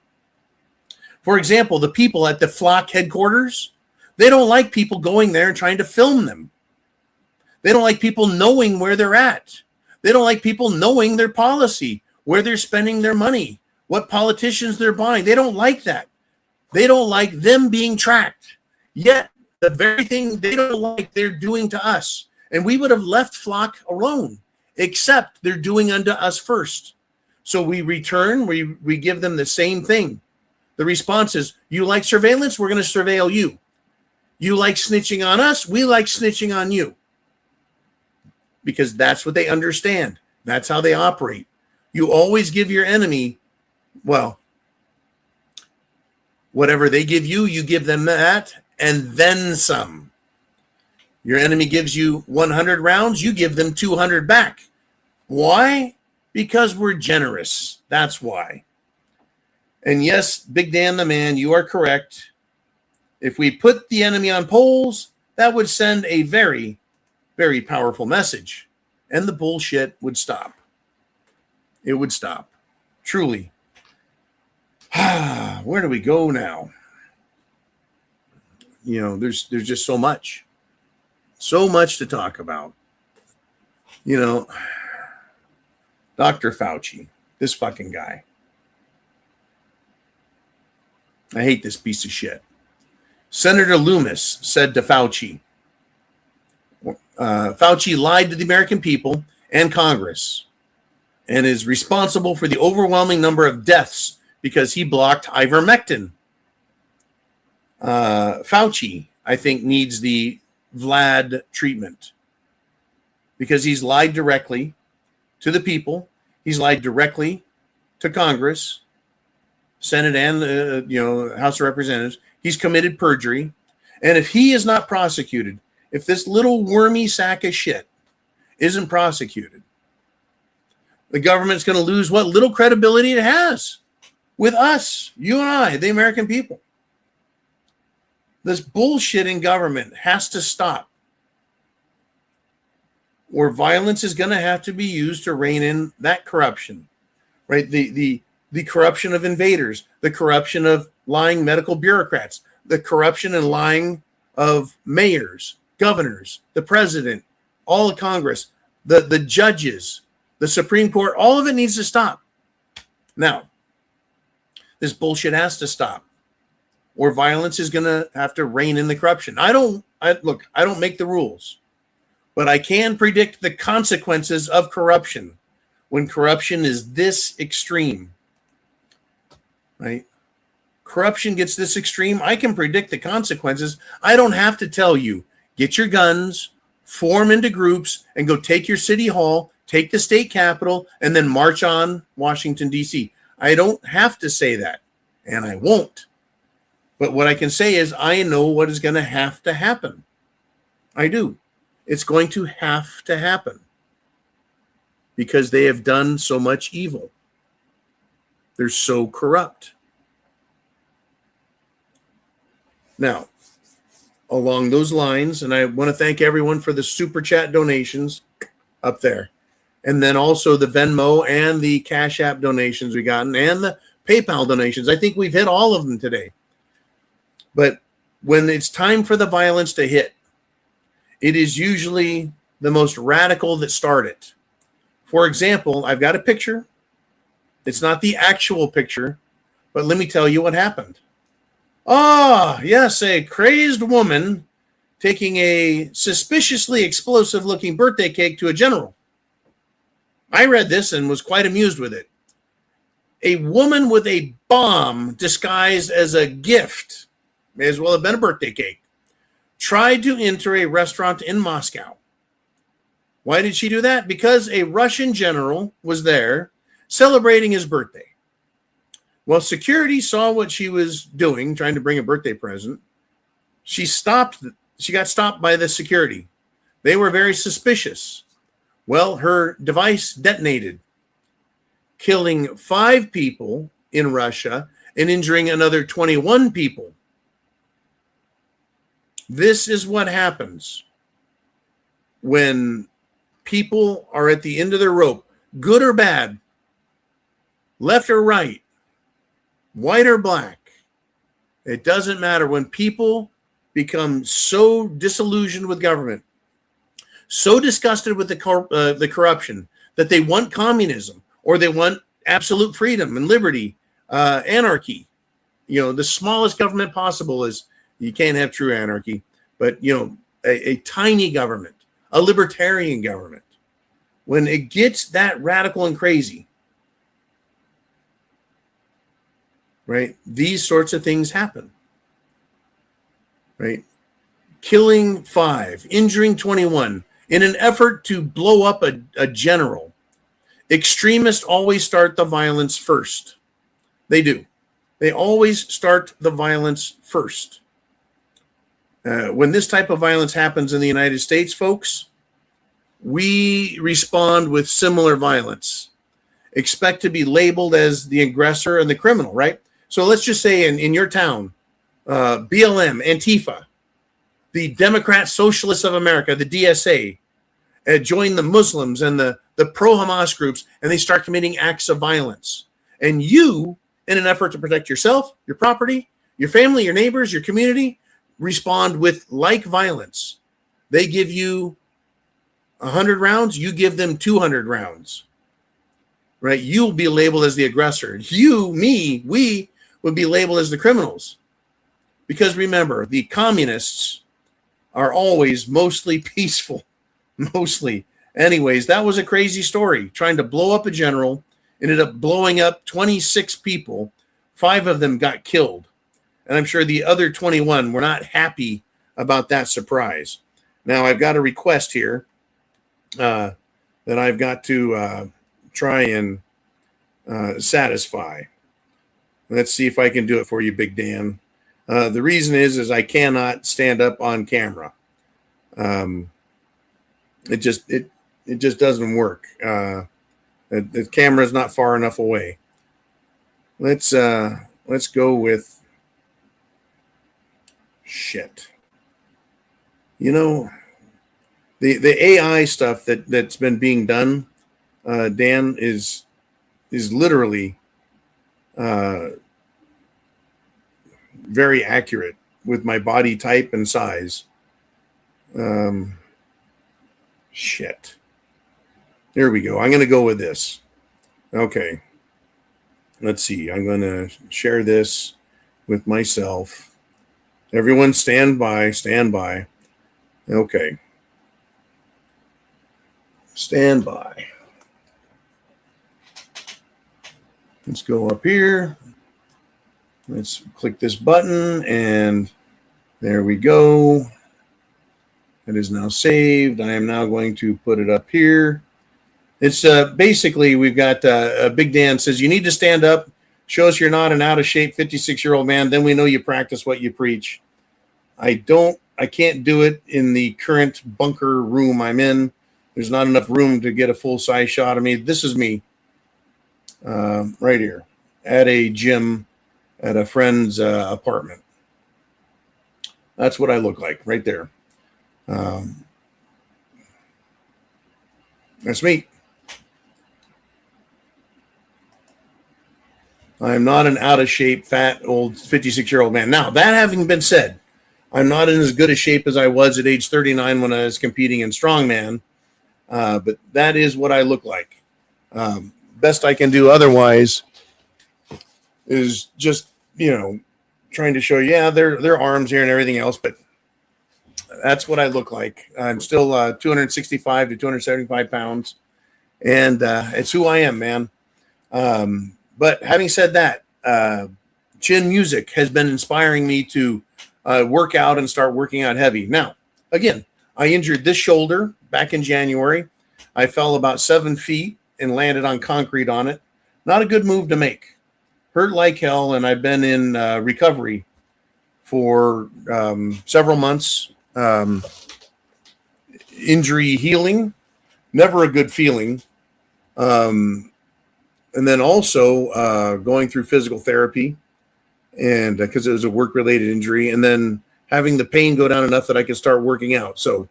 For example, the people at the flock headquarters, they don't like people going there and trying to film them. They don't like people knowing where they're at. They don't like people knowing their policy, where they're spending their money, what politicians they're buying. They don't like that. They don't like them being tracked. Yet, the very thing they don't like, they're doing to us. And we would have left flock alone, except they're doing unto us first. So we return, we give them the same thing. The response is, you like surveillance? We're going to surveil you. You like snitching on us? We like snitching on you. Because that's what they understand. That's how they operate. You always give your enemy, well, whatever they give you, you give them that, and then some. Your enemy gives you 100 rounds, you give them 200 back. Why? Because we're generous. That's why. And yes, Big Dan the man, you are correct. If we put the enemy on poles, that would send a very, very powerful message. And the bullshit would stop. It would stop. Truly. Where do we go now? You know, there's just so much. So much to talk about. You know, Dr. Fauci, this fucking guy. I hate this piece of shit. Senator Loomis said to Fauci, Fauci lied to the American people and Congress and is responsible for the overwhelming number of deaths because he blocked ivermectin. Fauci, I think, needs the Vlad treatment because he's lied directly to the people. He's lied directly to Congress, Senate, and House of Representatives. He's committed perjury. And if he is not prosecuted, if this little wormy sack of shit isn't prosecuted, the government's going to lose what little credibility it has with us, you and I, the American people. This bullshit in government has to stop, or violence is going to have to be used to rein in that corruption, right? The corruption of invaders, the corruption of lying medical bureaucrats, the corruption and lying of mayors, governors, the president, all of Congress, the judges, the Supreme Court. All of it needs to stop. Now, this bullshit has to stop, or violence is going to have to rein in the corruption. I don't make the rules, but I can predict the consequences of corruption when corruption is this extreme, right? Corruption gets this extreme. I can predict the consequences. I don't have to tell you, get your guns, form into groups, and go take your city hall, take the state capitol, and then march on Washington, D.C. I don't have to say that, and I won't. But what I can say is I know what is going to have to happen. I do. It's going to have to happen because they have done so much evil. They're so corrupt. Now, along those lines, and I want to thank everyone for the super chat donations up there. And then also the Venmo and the CashApp donations we gotten and the PayPal donations. I think we've hit all of them today. But when it's time for the violence to hit, it is usually the most radical that start it. For example, I've got a picture. It's not the actual picture, but let me tell you what happened. Yes, a crazed woman taking a suspiciously explosive-looking birthday cake to a general. I read this and was quite amused with it. A woman with a bomb disguised as a gift, may as well have been a birthday cake, tried to enter a restaurant in Moscow. Why did she do that? Because a Russian general was there celebrating his birthday. Well, security saw what she was doing, trying to bring a birthday present. She got stopped by the security. They were very suspicious. Well, her device detonated, killing 5 people in Russia and injuring another 21 people. This is what happens when people are at the end of their rope, good or bad, left or right, white or black. It doesn't matter. When people become so disillusioned with government, so disgusted with the corruption that they want communism or they want absolute freedom and liberty, anarchy. You know, the smallest government possible is, you can't have true anarchy, but, you know, a tiny government, a libertarian government. When it gets that radical and crazy, right, these sorts of things happen, right? Killing 5, injuring 21 in an effort to blow up a general. Extremists always start the violence first. They do. They always start the violence first. When this type of violence happens in the United States, folks, we respond with similar violence. Expect to be labeled as the aggressor and the criminal, right? So let's just say in your town, BLM, Antifa, the Democrat Socialists of America, the DSA, join the Muslims and the pro-Hamas groups, and they start committing acts of violence. And you, in an effort to protect yourself, your property, your family, your neighbors, your community, respond with like violence. They give you 100 rounds, you give them 200 rounds, right? You'll be labeled as the aggressor. You, me, we would be labeled as the criminals. Because remember, the communists are always mostly peaceful. Mostly. Anyways, that was a crazy story. Trying to blow up a general, ended up blowing up 26 people. 5 of them got killed. And I'm sure the other 21 were not happy about that surprise. Now, I've got a request here that I've got to try and satisfy. Let's see if I can do it for you, Big Dan. The reason is I cannot stand up on camera. It just doesn't work. The camera's not far enough away. Let's go with Shit. You know, the AI stuff that's been being done, Dan, is literally very accurate with my body type and size. Shit. There we go. I'm going to go with this. Okay. Let's see. I'm going to share this with myself. Everyone stand by. Stand by. Okay. Stand by. Let's go up here. Let's click this button, and there we go. It is now saved. I am now going to put it up here. It's basically, we've got Big Dan says, you need to stand up. Show us you're not an out of shape 56-year-old man. Then we know you practice what you preach. I can't do it in the current bunker room I'm in. There's not enough room to get a full size shot of me. This is me right here at a gym at a friend's apartment. That's what I look like right there. That's me. I am not an out of shape, fat, old 56-year-old man. Now, that having been said, I'm not in as good a shape as I was at age 39 when I was competing in strongman, but that is what I look like. Best I can do otherwise is just, trying to show, their arms here and everything else, but that's what I look like. I'm still 265 to 275 pounds, and it's who I am, man. But having said that, Chin Music has been inspiring me to work out and start working out heavy. Now, again, I injured this shoulder back in January. I fell about 7 feet and landed on concrete on it. Not a good move to make. Hurt like hell, and I've been in recovery for several months. Injury healing, never a good feeling. And then also going through physical therapy, and because it was a work-related injury, and then having the pain go down enough that I can start working out. So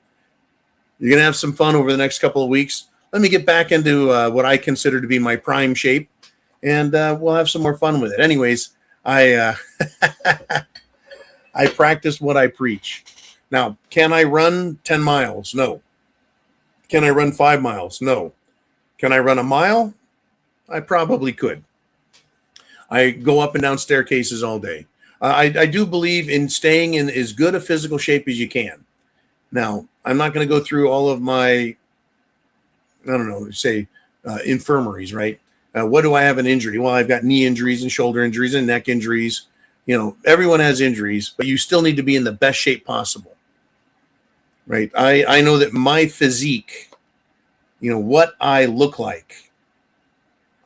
you're going to have some fun over the next couple of weeks. Let me get back into what I consider to be my prime shape, and we'll have some more fun with it. Anyways, I I practice what I preach. Now, can I run 10 miles? No. Can I run 5 miles? No. Can I run a mile? I probably could. I go up and down staircases all day. I do believe in staying in as good a physical shape as you can. Now, I'm not going to go through all of my, infirmaries, right? What do I have an injury? Well, I've got knee injuries and shoulder injuries and neck injuries. Everyone has injuries, but you still need to be in the best shape possible, right? I know that my physique, what I look like,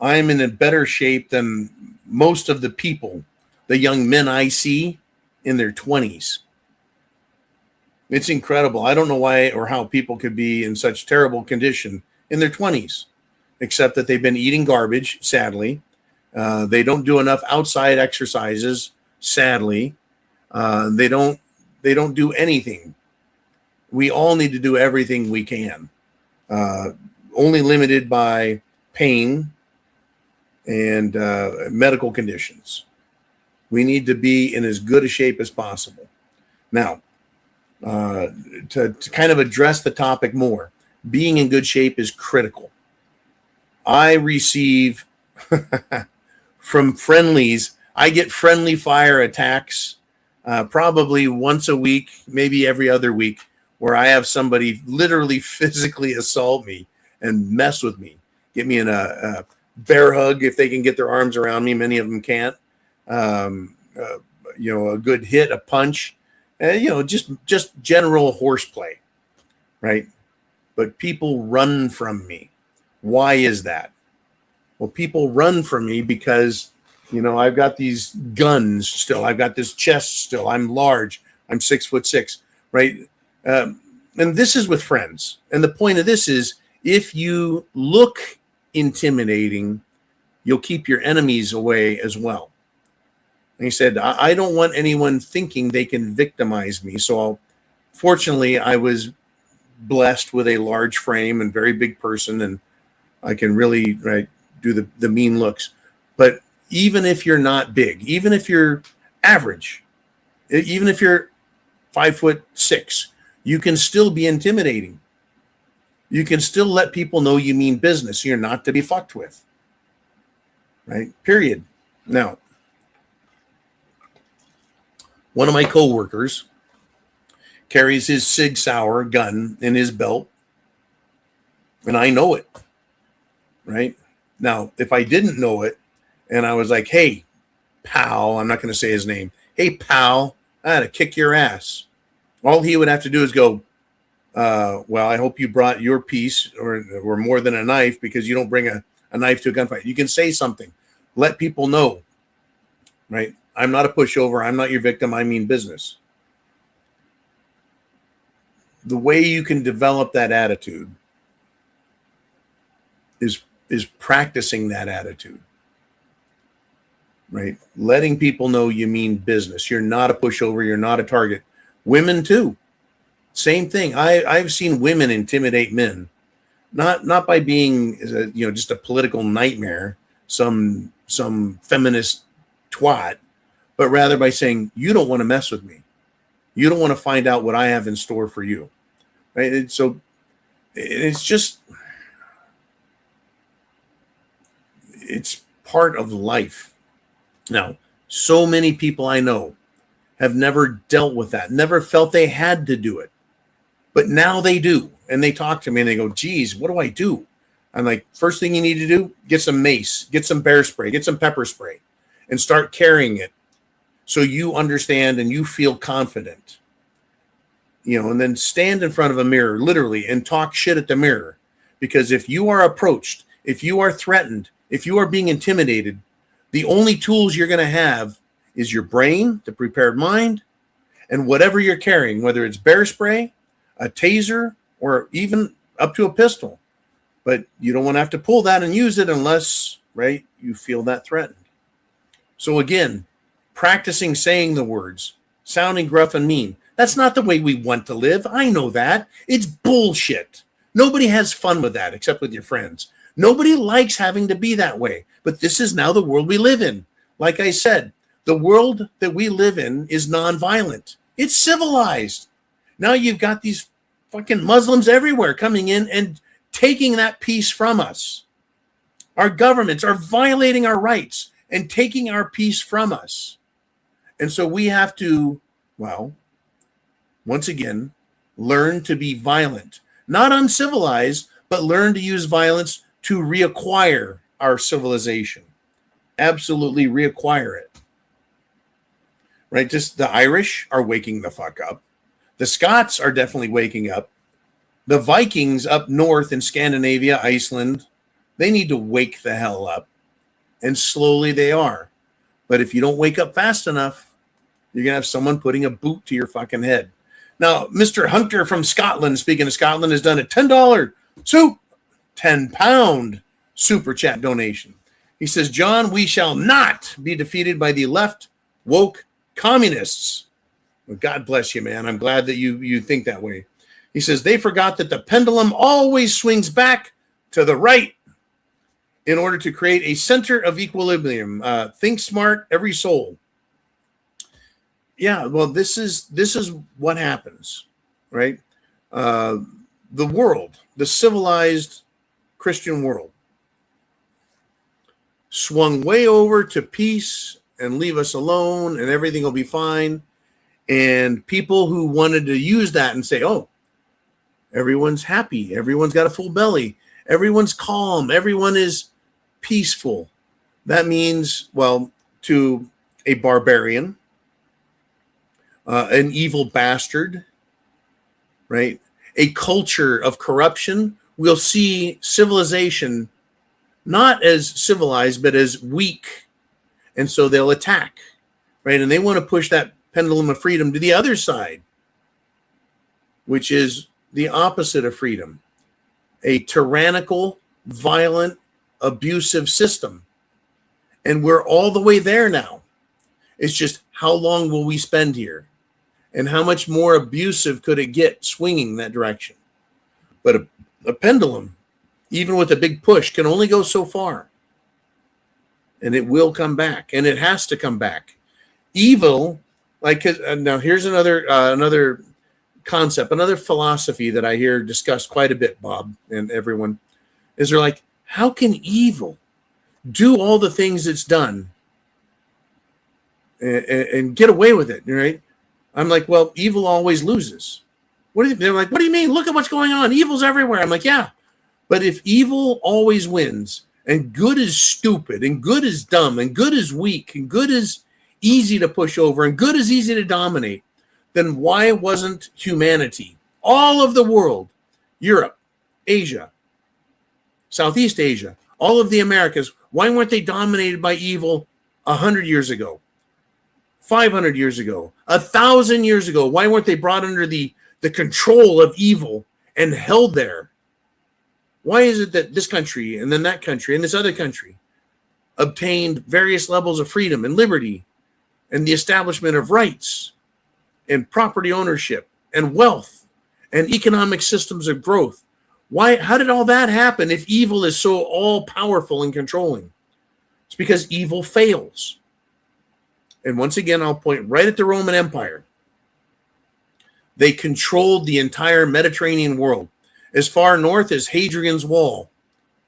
I'm in a better shape than most of the people, the young men I see in their 20s. It's incredible. I don't know why or how people could be in such terrible condition in their 20s, except that they've been eating garbage, sadly. They don't do enough outside exercises, sadly. They don't do anything. We all need to do everything we can. Only limited by pain and medical conditions. We need to be in as good a shape as possible. Now, to kind of address the topic more, being in good shape is critical. I receive from friendlies, I get friendly fire attacks probably once a week, maybe every other week, where I have somebody literally physically assault me and mess with me, get me in a bear hug if they can get their arms around me. Many of them can't. A good hit, a punch, just general horseplay, right? But people run from me. Why is that? Well, people run from me because, I've got these guns still. I've got this chest still. I'm large. I'm 6'6", right? And this is with friends. And the point of this is, if you look intimidating, you'll keep your enemies away as well. And he said, I don't want anyone thinking they can victimize me. So fortunately, I was blessed with a large frame and very big person, and I can really do the mean looks. But even if you're not big, even if you're average, even if you're 5'6", you can still be intimidating. You can still let people know you mean business. You're not to be fucked with. Right? Period. Now, one of my coworkers carries his Sig Sauer gun in his belt, and I know it. Right? Now, if I didn't know it, and I was like, hey, pal, I'm not going to say his name. Hey, pal, I had to kick your ass. All he would have to do is go, well, I hope you brought your piece or more than a knife, because you don't bring a knife to a gunfight. You can say something. Let people know, right? I'm not a pushover. I'm not your victim. I mean business. The way you can develop that attitude is practicing that attitude, right? Letting people know you mean business. You're not a pushover. You're not a target. Women too. Same thing. I've seen women intimidate men, not by being just a political nightmare, some feminist twat, but rather by saying, you don't want to mess with me. You don't want to find out what I have in store for you. Right? And so it's just, it's part of life. Now, so many people I know have never dealt with that, never felt they had to do it. But now they do. And they talk to me and they go, geez, what do I do? I'm like, first thing you need to do, get some mace, get some bear spray, get some pepper spray, and start carrying it so you understand and you feel confident. And then stand in front of a mirror, literally, and talk shit at the mirror. Because if you are approached, if you are threatened, if you are being intimidated, the only tools you're going to have is your brain, the prepared mind, and whatever you're carrying, whether it's bear spray, a taser, or even up to a pistol. But you don't want to have to pull that and use it unless, right, you feel that threatened. So again, practicing saying the words, sounding gruff and mean. That's not the way we want to live. I know that. It's bullshit. Nobody has fun with that except with your friends. Nobody likes having to be that way. But this is now the world we live in. Like I said, the world that we live in is nonviolent. It's civilized. Now you've got these fucking Muslims everywhere coming in and taking that peace from us. Our governments are violating our rights and taking our peace from us. And so we have to, well, once again, learn to be violent. Not uncivilized, but learn to use violence to reacquire our civilization. Absolutely reacquire it. Right? Just the Irish are waking the fuck up. The Scots are definitely waking up. The Vikings up north in Scandinavia, Iceland, they need to wake the hell up. And slowly they are. But if you don't wake up fast enough, you're going to have someone putting a boot to your fucking head. Now, Mr. Hunter from Scotland, speaking of Scotland, has done a $10 £10 super chat donation. He says, John, we shall not be defeated by the left woke communists. Well, God bless you, man. I'm glad that you think that way. He says, they forgot that the pendulum always swings back to the right in order to create a center of equilibrium. Think smart, every soul. Yeah, well, this is what happens, right? The world, the civilized Christian world, swung way over to peace and leave us alone and everything will be fine. And people who wanted to use that and say, oh, everyone's happy, everyone's got a full belly, everyone's calm, everyone is peaceful. That means, well, to a barbarian, an evil bastard, right? A culture of corruption will see civilization not as civilized, but as weak. And so they'll attack, right? And they want to push that pendulum of freedom to the other side, which is the opposite of freedom, a tyrannical, violent, abusive system. And we're all the way there now. It's just how long will we spend here? And how much more abusive could it get swinging that direction? But a pendulum, even with a big push, can only go so far. And it will come back. And it has to come back. Evil, like, now here's another concept, another philosophy that I hear discussed quite a bit, Bob, and everyone, is they're like, how can evil do all the things it's done and get away with it, right? I'm like, well, evil always loses. They're like, what do you mean? Look at what's going on. Evil's everywhere. I'm like, yeah. But if evil always wins and good is stupid and good is dumb and good is weak and good is easy to push over and good is easy to dominate, then why wasn't humanity, all of the world, Europe, Asia, Southeast Asia, all of the Americas, why weren't they dominated by evil 100 years ago, 500 years ago, 1,000 years ago? Why weren't they brought under the control of evil and held there? Why is it that this country and then that country and this other country obtained various levels of freedom and liberty and the establishment of rights and property ownership and wealth and economic systems of growth? How did all that happen if evil is so all-powerful and controlling? It's because evil fails. And once again, I'll point right at the Roman Empire. They controlled the entire Mediterranean world, as far north as Hadrian's Wall,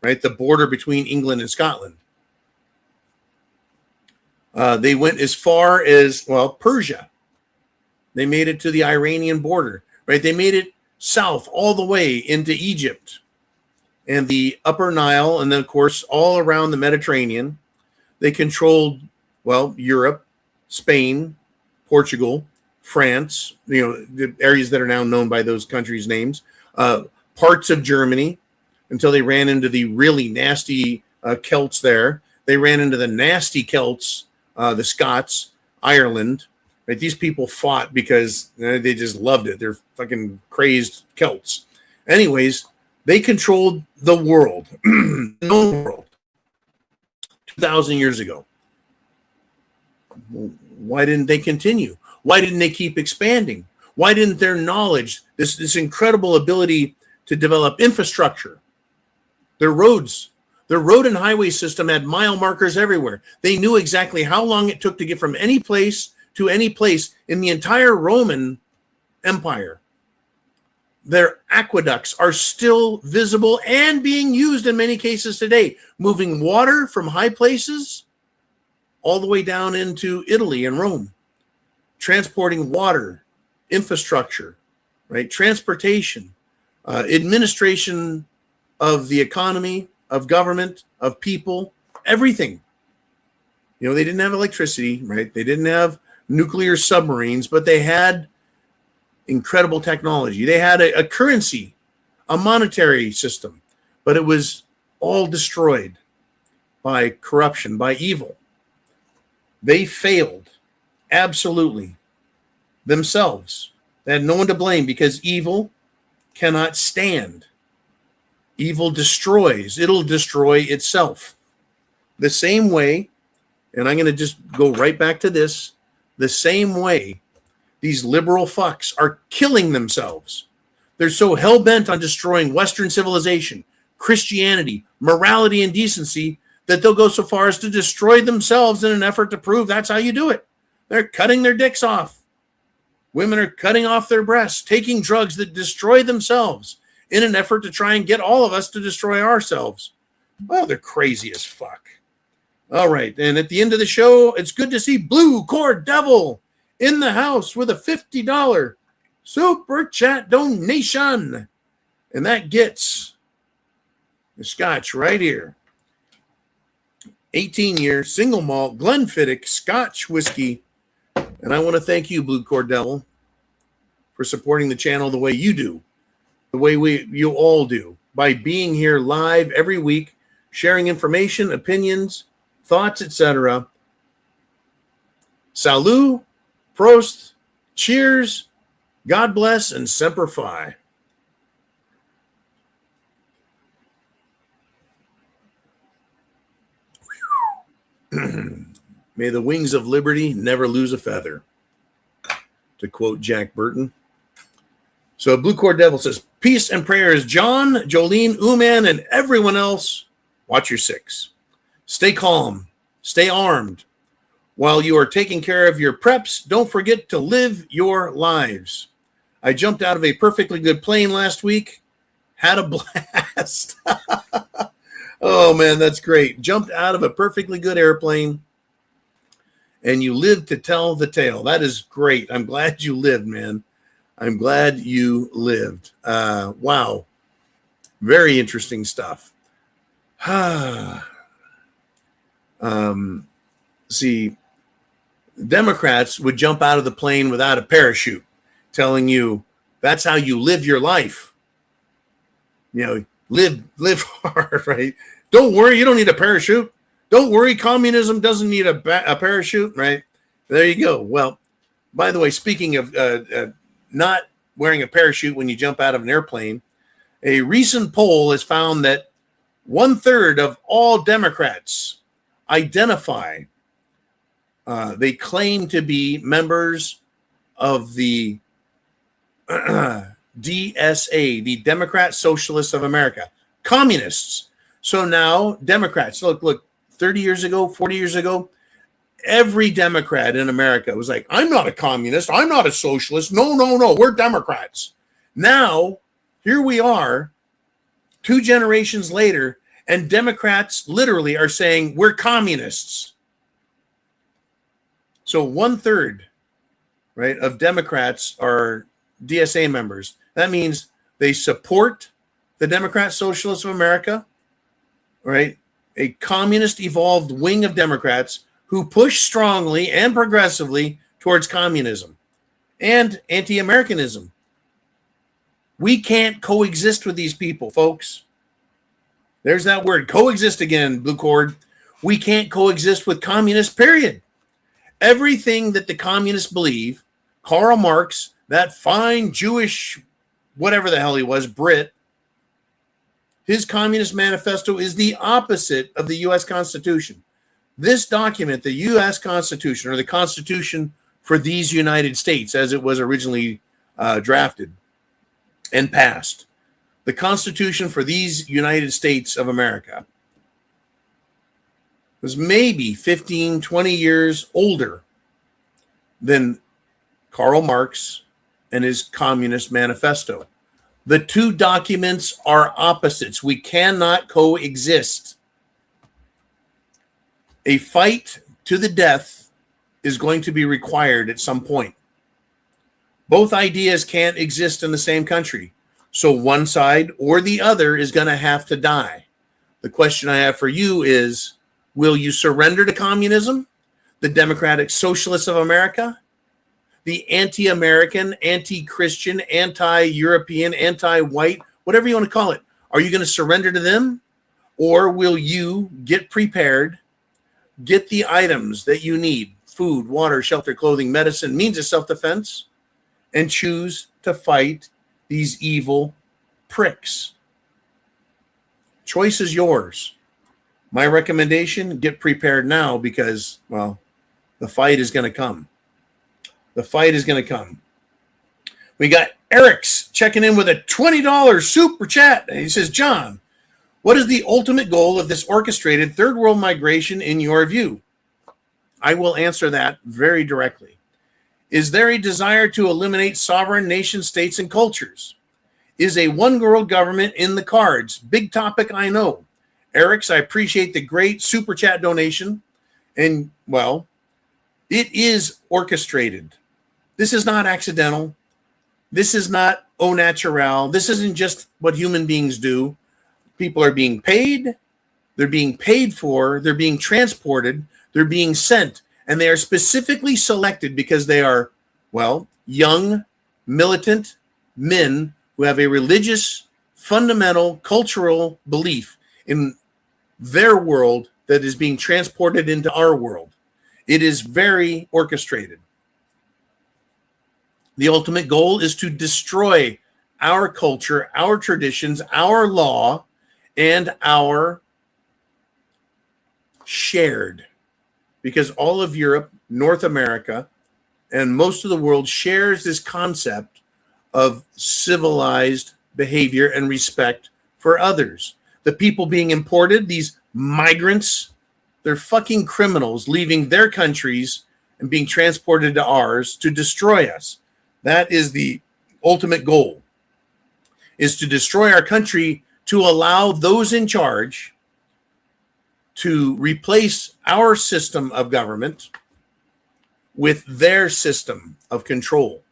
right? The border between England and Scotland. They went as far as, Persia. They made it to the Iranian border, right? They made it south all the way into Egypt and the Upper Nile, and then, of course, all around the Mediterranean. They controlled, Europe, Spain, Portugal, France, the areas that are now known by those countries' names, parts of Germany, until they ran into the really nasty Celts there. They ran into the nasty Celts, the Scots, Ireland. Right? These people fought because they just loved it. They're fucking crazed Celts. Anyways, they controlled the world, the known world, 2,000 years ago. Why didn't they continue? Why didn't they keep expanding? Why didn't their knowledge, this incredible ability to develop infrastructure, their roads, their road and highway system had mile markers everywhere. They knew exactly how long it took to get from any place to any place in the entire Roman Empire. Their aqueducts are still visible and being used in many cases today, moving water from high places all the way down into Italy and Rome, transporting water, infrastructure, right? Transportation, administration of the economy, of government, of people, everything. They didn't have electricity, right? They didn't have nuclear submarines, but they had incredible technology. They had a currency, a monetary system, but it was all destroyed by corruption, by evil. They failed, absolutely, themselves. They had no one to blame because evil cannot stand. Evil destroys. It'll destroy itself. The same way, and I'm going to just go right back to this, the same way these liberal fucks are killing themselves. They're so hell-bent on destroying Western civilization, Christianity, morality, and decency that they'll go so far as to destroy themselves in an effort to prove that's how you do it. They're cutting their dicks off. Women are cutting off their breasts, taking drugs that destroy themselves in an effort to try and get all of us to destroy ourselves. Well, they're crazy as fuck. All right. And at the end of the show, it's good to see Blue Cord Devil in the house with a $50 super chat donation. And that gets the scotch right here. 18-year single malt Glenfiddich Scotch whiskey. And I want to thank you, Blue Cord Devil, for supporting the channel the way you do, the way you all do, by being here live every week, sharing information, opinions, thoughts, etc. Salut, Prost, cheers, God bless, and Semper Fi. May the wings of liberty never lose a feather, to quote Jack Burton. So Blue Cord Devil says, peace and prayers, John, Jolene, Uman, and everyone else. Watch your six. Stay calm. Stay armed. While you are taking care of your preps, don't forget to live your lives. I jumped out of a perfectly good plane last week. Had a blast. Oh, man, that's great. Jumped out of a perfectly good airplane, and you lived to tell the tale. That is great. I'm glad you lived, man. I'm glad you lived. Wow. Very interesting stuff. See, Democrats would jump out of the plane without a parachute, telling you that's how you live your life. You know, live hard, right? Don't worry, you don't need a parachute. Don't worry, communism doesn't need a parachute, right? There you go. Well, by the way, speaking of not wearing a parachute when you jump out of an airplane, a recent poll has found that 1/3 of all Democrats identify, they claim to be members of the DSA, the Democrat Socialists of America, communists. So now Democrats, look, 30 years ago, 40 years ago, every Democrat in America was like, I'm not a communist. I'm not a socialist. No, we're Democrats. Now, here we are 2 generations later, and Democrats literally are saying we're communists. So 1/3, right, of Democrats are DSA members. That means they support the Democrat Socialists of America, right? A communist evolved wing of Democrats who push strongly and progressively towards communism and anti-Americanism. We can't coexist with these people, folks. There's that word, coexist again, Blue Cord. We can't coexist with communists, period. Everything that the communists believe, Karl Marx, that fine Jewish, whatever the hell he was, Brit, his Communist Manifesto is the opposite of the U.S. Constitution. This document, the U.S. Constitution, or the Constitution for these United States, as it was originally drafted and passed, the Constitution for these United States of America was maybe 15, 20 years older than Karl Marx and his Communist Manifesto. The two documents are opposites. We cannot coexist. A fight to the death is going to be required at some point. Both ideas can't exist in the same country. So one side or the other is going to have to die. The question I have for you is, will you surrender to communism, the Democratic Socialists of America, the anti-American, anti-Christian, anti-European, anti-white, whatever you want to call it? Are you going to surrender to them? Or will you get prepared, get the items that you need, food, water, shelter, clothing, medicine, means of self-defense, and choose to fight these evil pricks? Choice is yours. My recommendation, get prepared now because, well, the fight is going to come. The fight is going to come. We got Eric's checking in with a $20 super chat. He says, John, what is the ultimate goal of this orchestrated third world migration in your view? I will answer that very directly. Is there a desire to eliminate sovereign nation states and cultures? Is a one world government in the cards? Big topic, I know. Eric's, I appreciate the great super chat donation. And, well, it is orchestrated. This is not accidental. This is not au naturel. This isn't just what human beings do. People are being paid. They're being paid for. They're being transported. They're being sent. And they are specifically selected because they are, well, young, militant men who have a religious, fundamental, cultural belief in their world that is being transported into our world. It is very orchestrated. The ultimate goal is to destroy our culture, our traditions, our law, and our shared because all of Europe, North America, and most of the world shares this concept of civilized behavior and respect for others. The people being imported, these migrants, they're fucking criminals leaving their countries and being transported to ours to destroy us. That is the ultimate goal, is to destroy our country, to allow those in charge to replace our system of government with their system of control.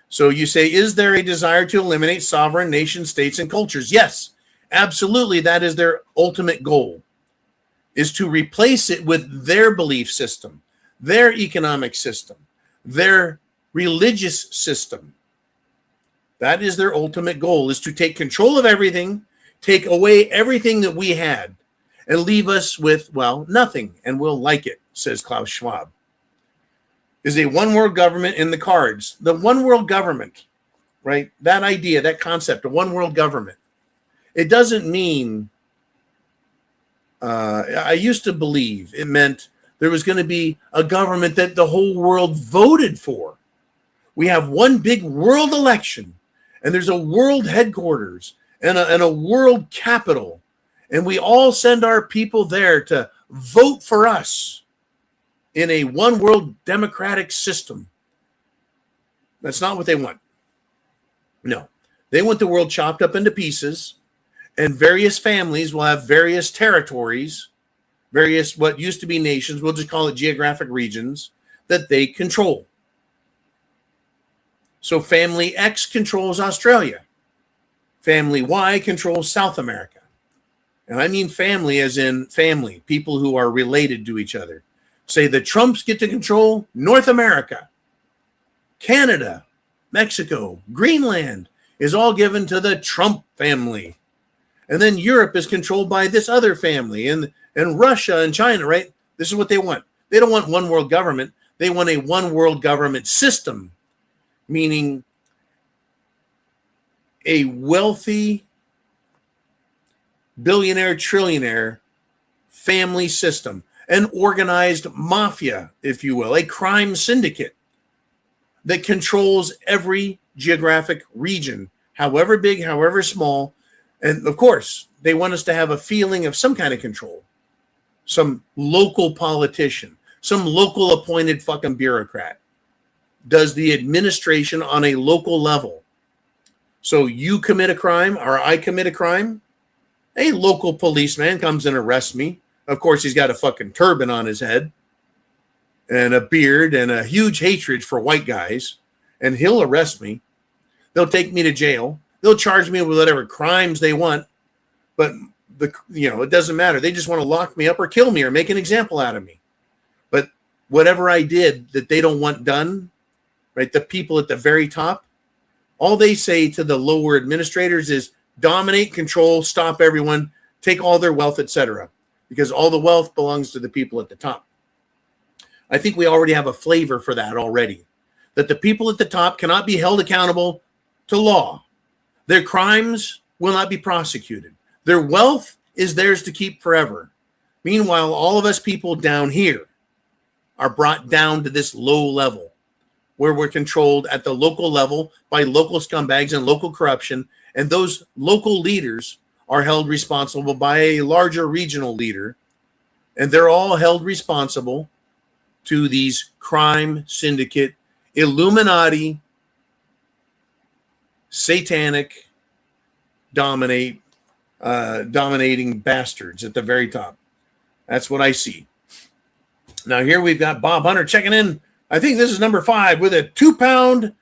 So you say, is there a desire to eliminate sovereign nation states and cultures? Yes, absolutely. That is their ultimate goal, is to replace it with their belief system, their economic system, their religious system. That is their ultimate goal, is to take control of everything, take away everything that we had, and leave us with, well, nothing, and we'll like it, says Klaus Schwab. Is a one world government in the cards? The one world government, right? That idea, that concept, a one world government. It doesn't mean, I used to believe it meant there was going to be a government that the whole world voted for. We have one big world election, and there's a world headquarters and a world capital, and we all send our people there to vote for us in a one world democratic system. That's not what they want. No, they want the world chopped up into pieces, and various families will have various territories, various what used to be nations, we'll just call it geographic regions, that they control. So family X controls Australia. Family Y controls South America. And I mean family as in family, people who are related to each other. Say the Trumps get to control North America. Canada, Mexico, Greenland is all given to the Trump family. And then Europe is controlled by this other family, and Russia and China, right? This is what they want. They don't want one world government. They want a one world government system, meaning a wealthy billionaire, trillionaire family system, an organized mafia, if you will, a crime syndicate that controls every geographic region, however big, however small. And of course, they want us to have a feeling of some kind of control, some local politician, some local appointed fucking bureaucrat does the administration on a local level. So you commit a crime or I commit a crime, a local policeman comes and arrests me. Of course, he's got a fucking turban on his head and a beard and a huge hatred for white guys, and he'll arrest me. They'll take me to jail. They'll charge me with whatever crimes they want, but it doesn't matter. They just want to lock me up or kill me or make an example out of me. But whatever I did that they don't want done, right? The people at the very top, all they say to the lower administrators is dominate, control, stop everyone, take all their wealth, etc. Because all the wealth belongs to the people at the top. I think we already have a flavor for that already, that the people at the top cannot be held accountable to law. Their crimes will not be prosecuted. Their wealth is theirs to keep forever. Meanwhile, all of us people down here are brought down to this low level where we're controlled at the local level by local scumbags and local corruption. And those local leaders are held responsible by a larger regional leader. And they're all held responsible to these crime syndicate, Illuminati, satanic, dominating bastards at the very top. That's what I see. Now here we've got Bob Hunter checking in. I think this is number 5 with a £2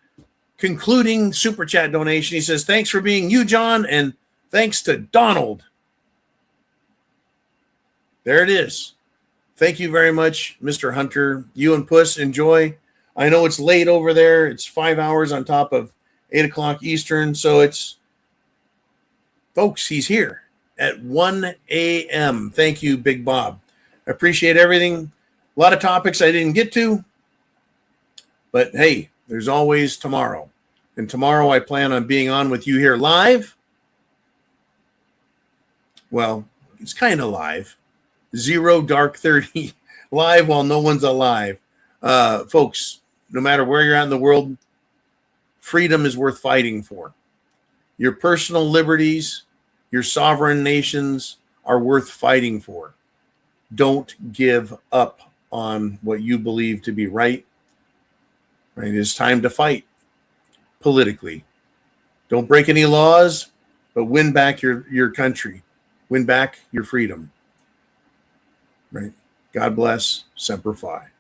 concluding super chat donation. He says, thanks for being you, John, and thanks to Donald. There it is. Thank you very much, Mr. Hunter. You and Puss, enjoy. I know it's late over there. It's 5 hours on top of 8 o'clock Eastern. So it's, folks, he's here at 1 a.m. Thank you, Big Bob. I appreciate everything. A lot of topics I didn't get to. But hey, there's always tomorrow. And tomorrow I plan on being on with you here live. Well, it's kind of live. 0 dark 30 live while no one's alive. Folks, no matter where you're at in the world, freedom is worth fighting for. Your personal liberties, your sovereign nations are worth fighting for. Don't give up on what you believe to be right. Right? It's time to fight politically. Don't break any laws, but win back your country. Win back your freedom. Right? God bless. Semper Fi.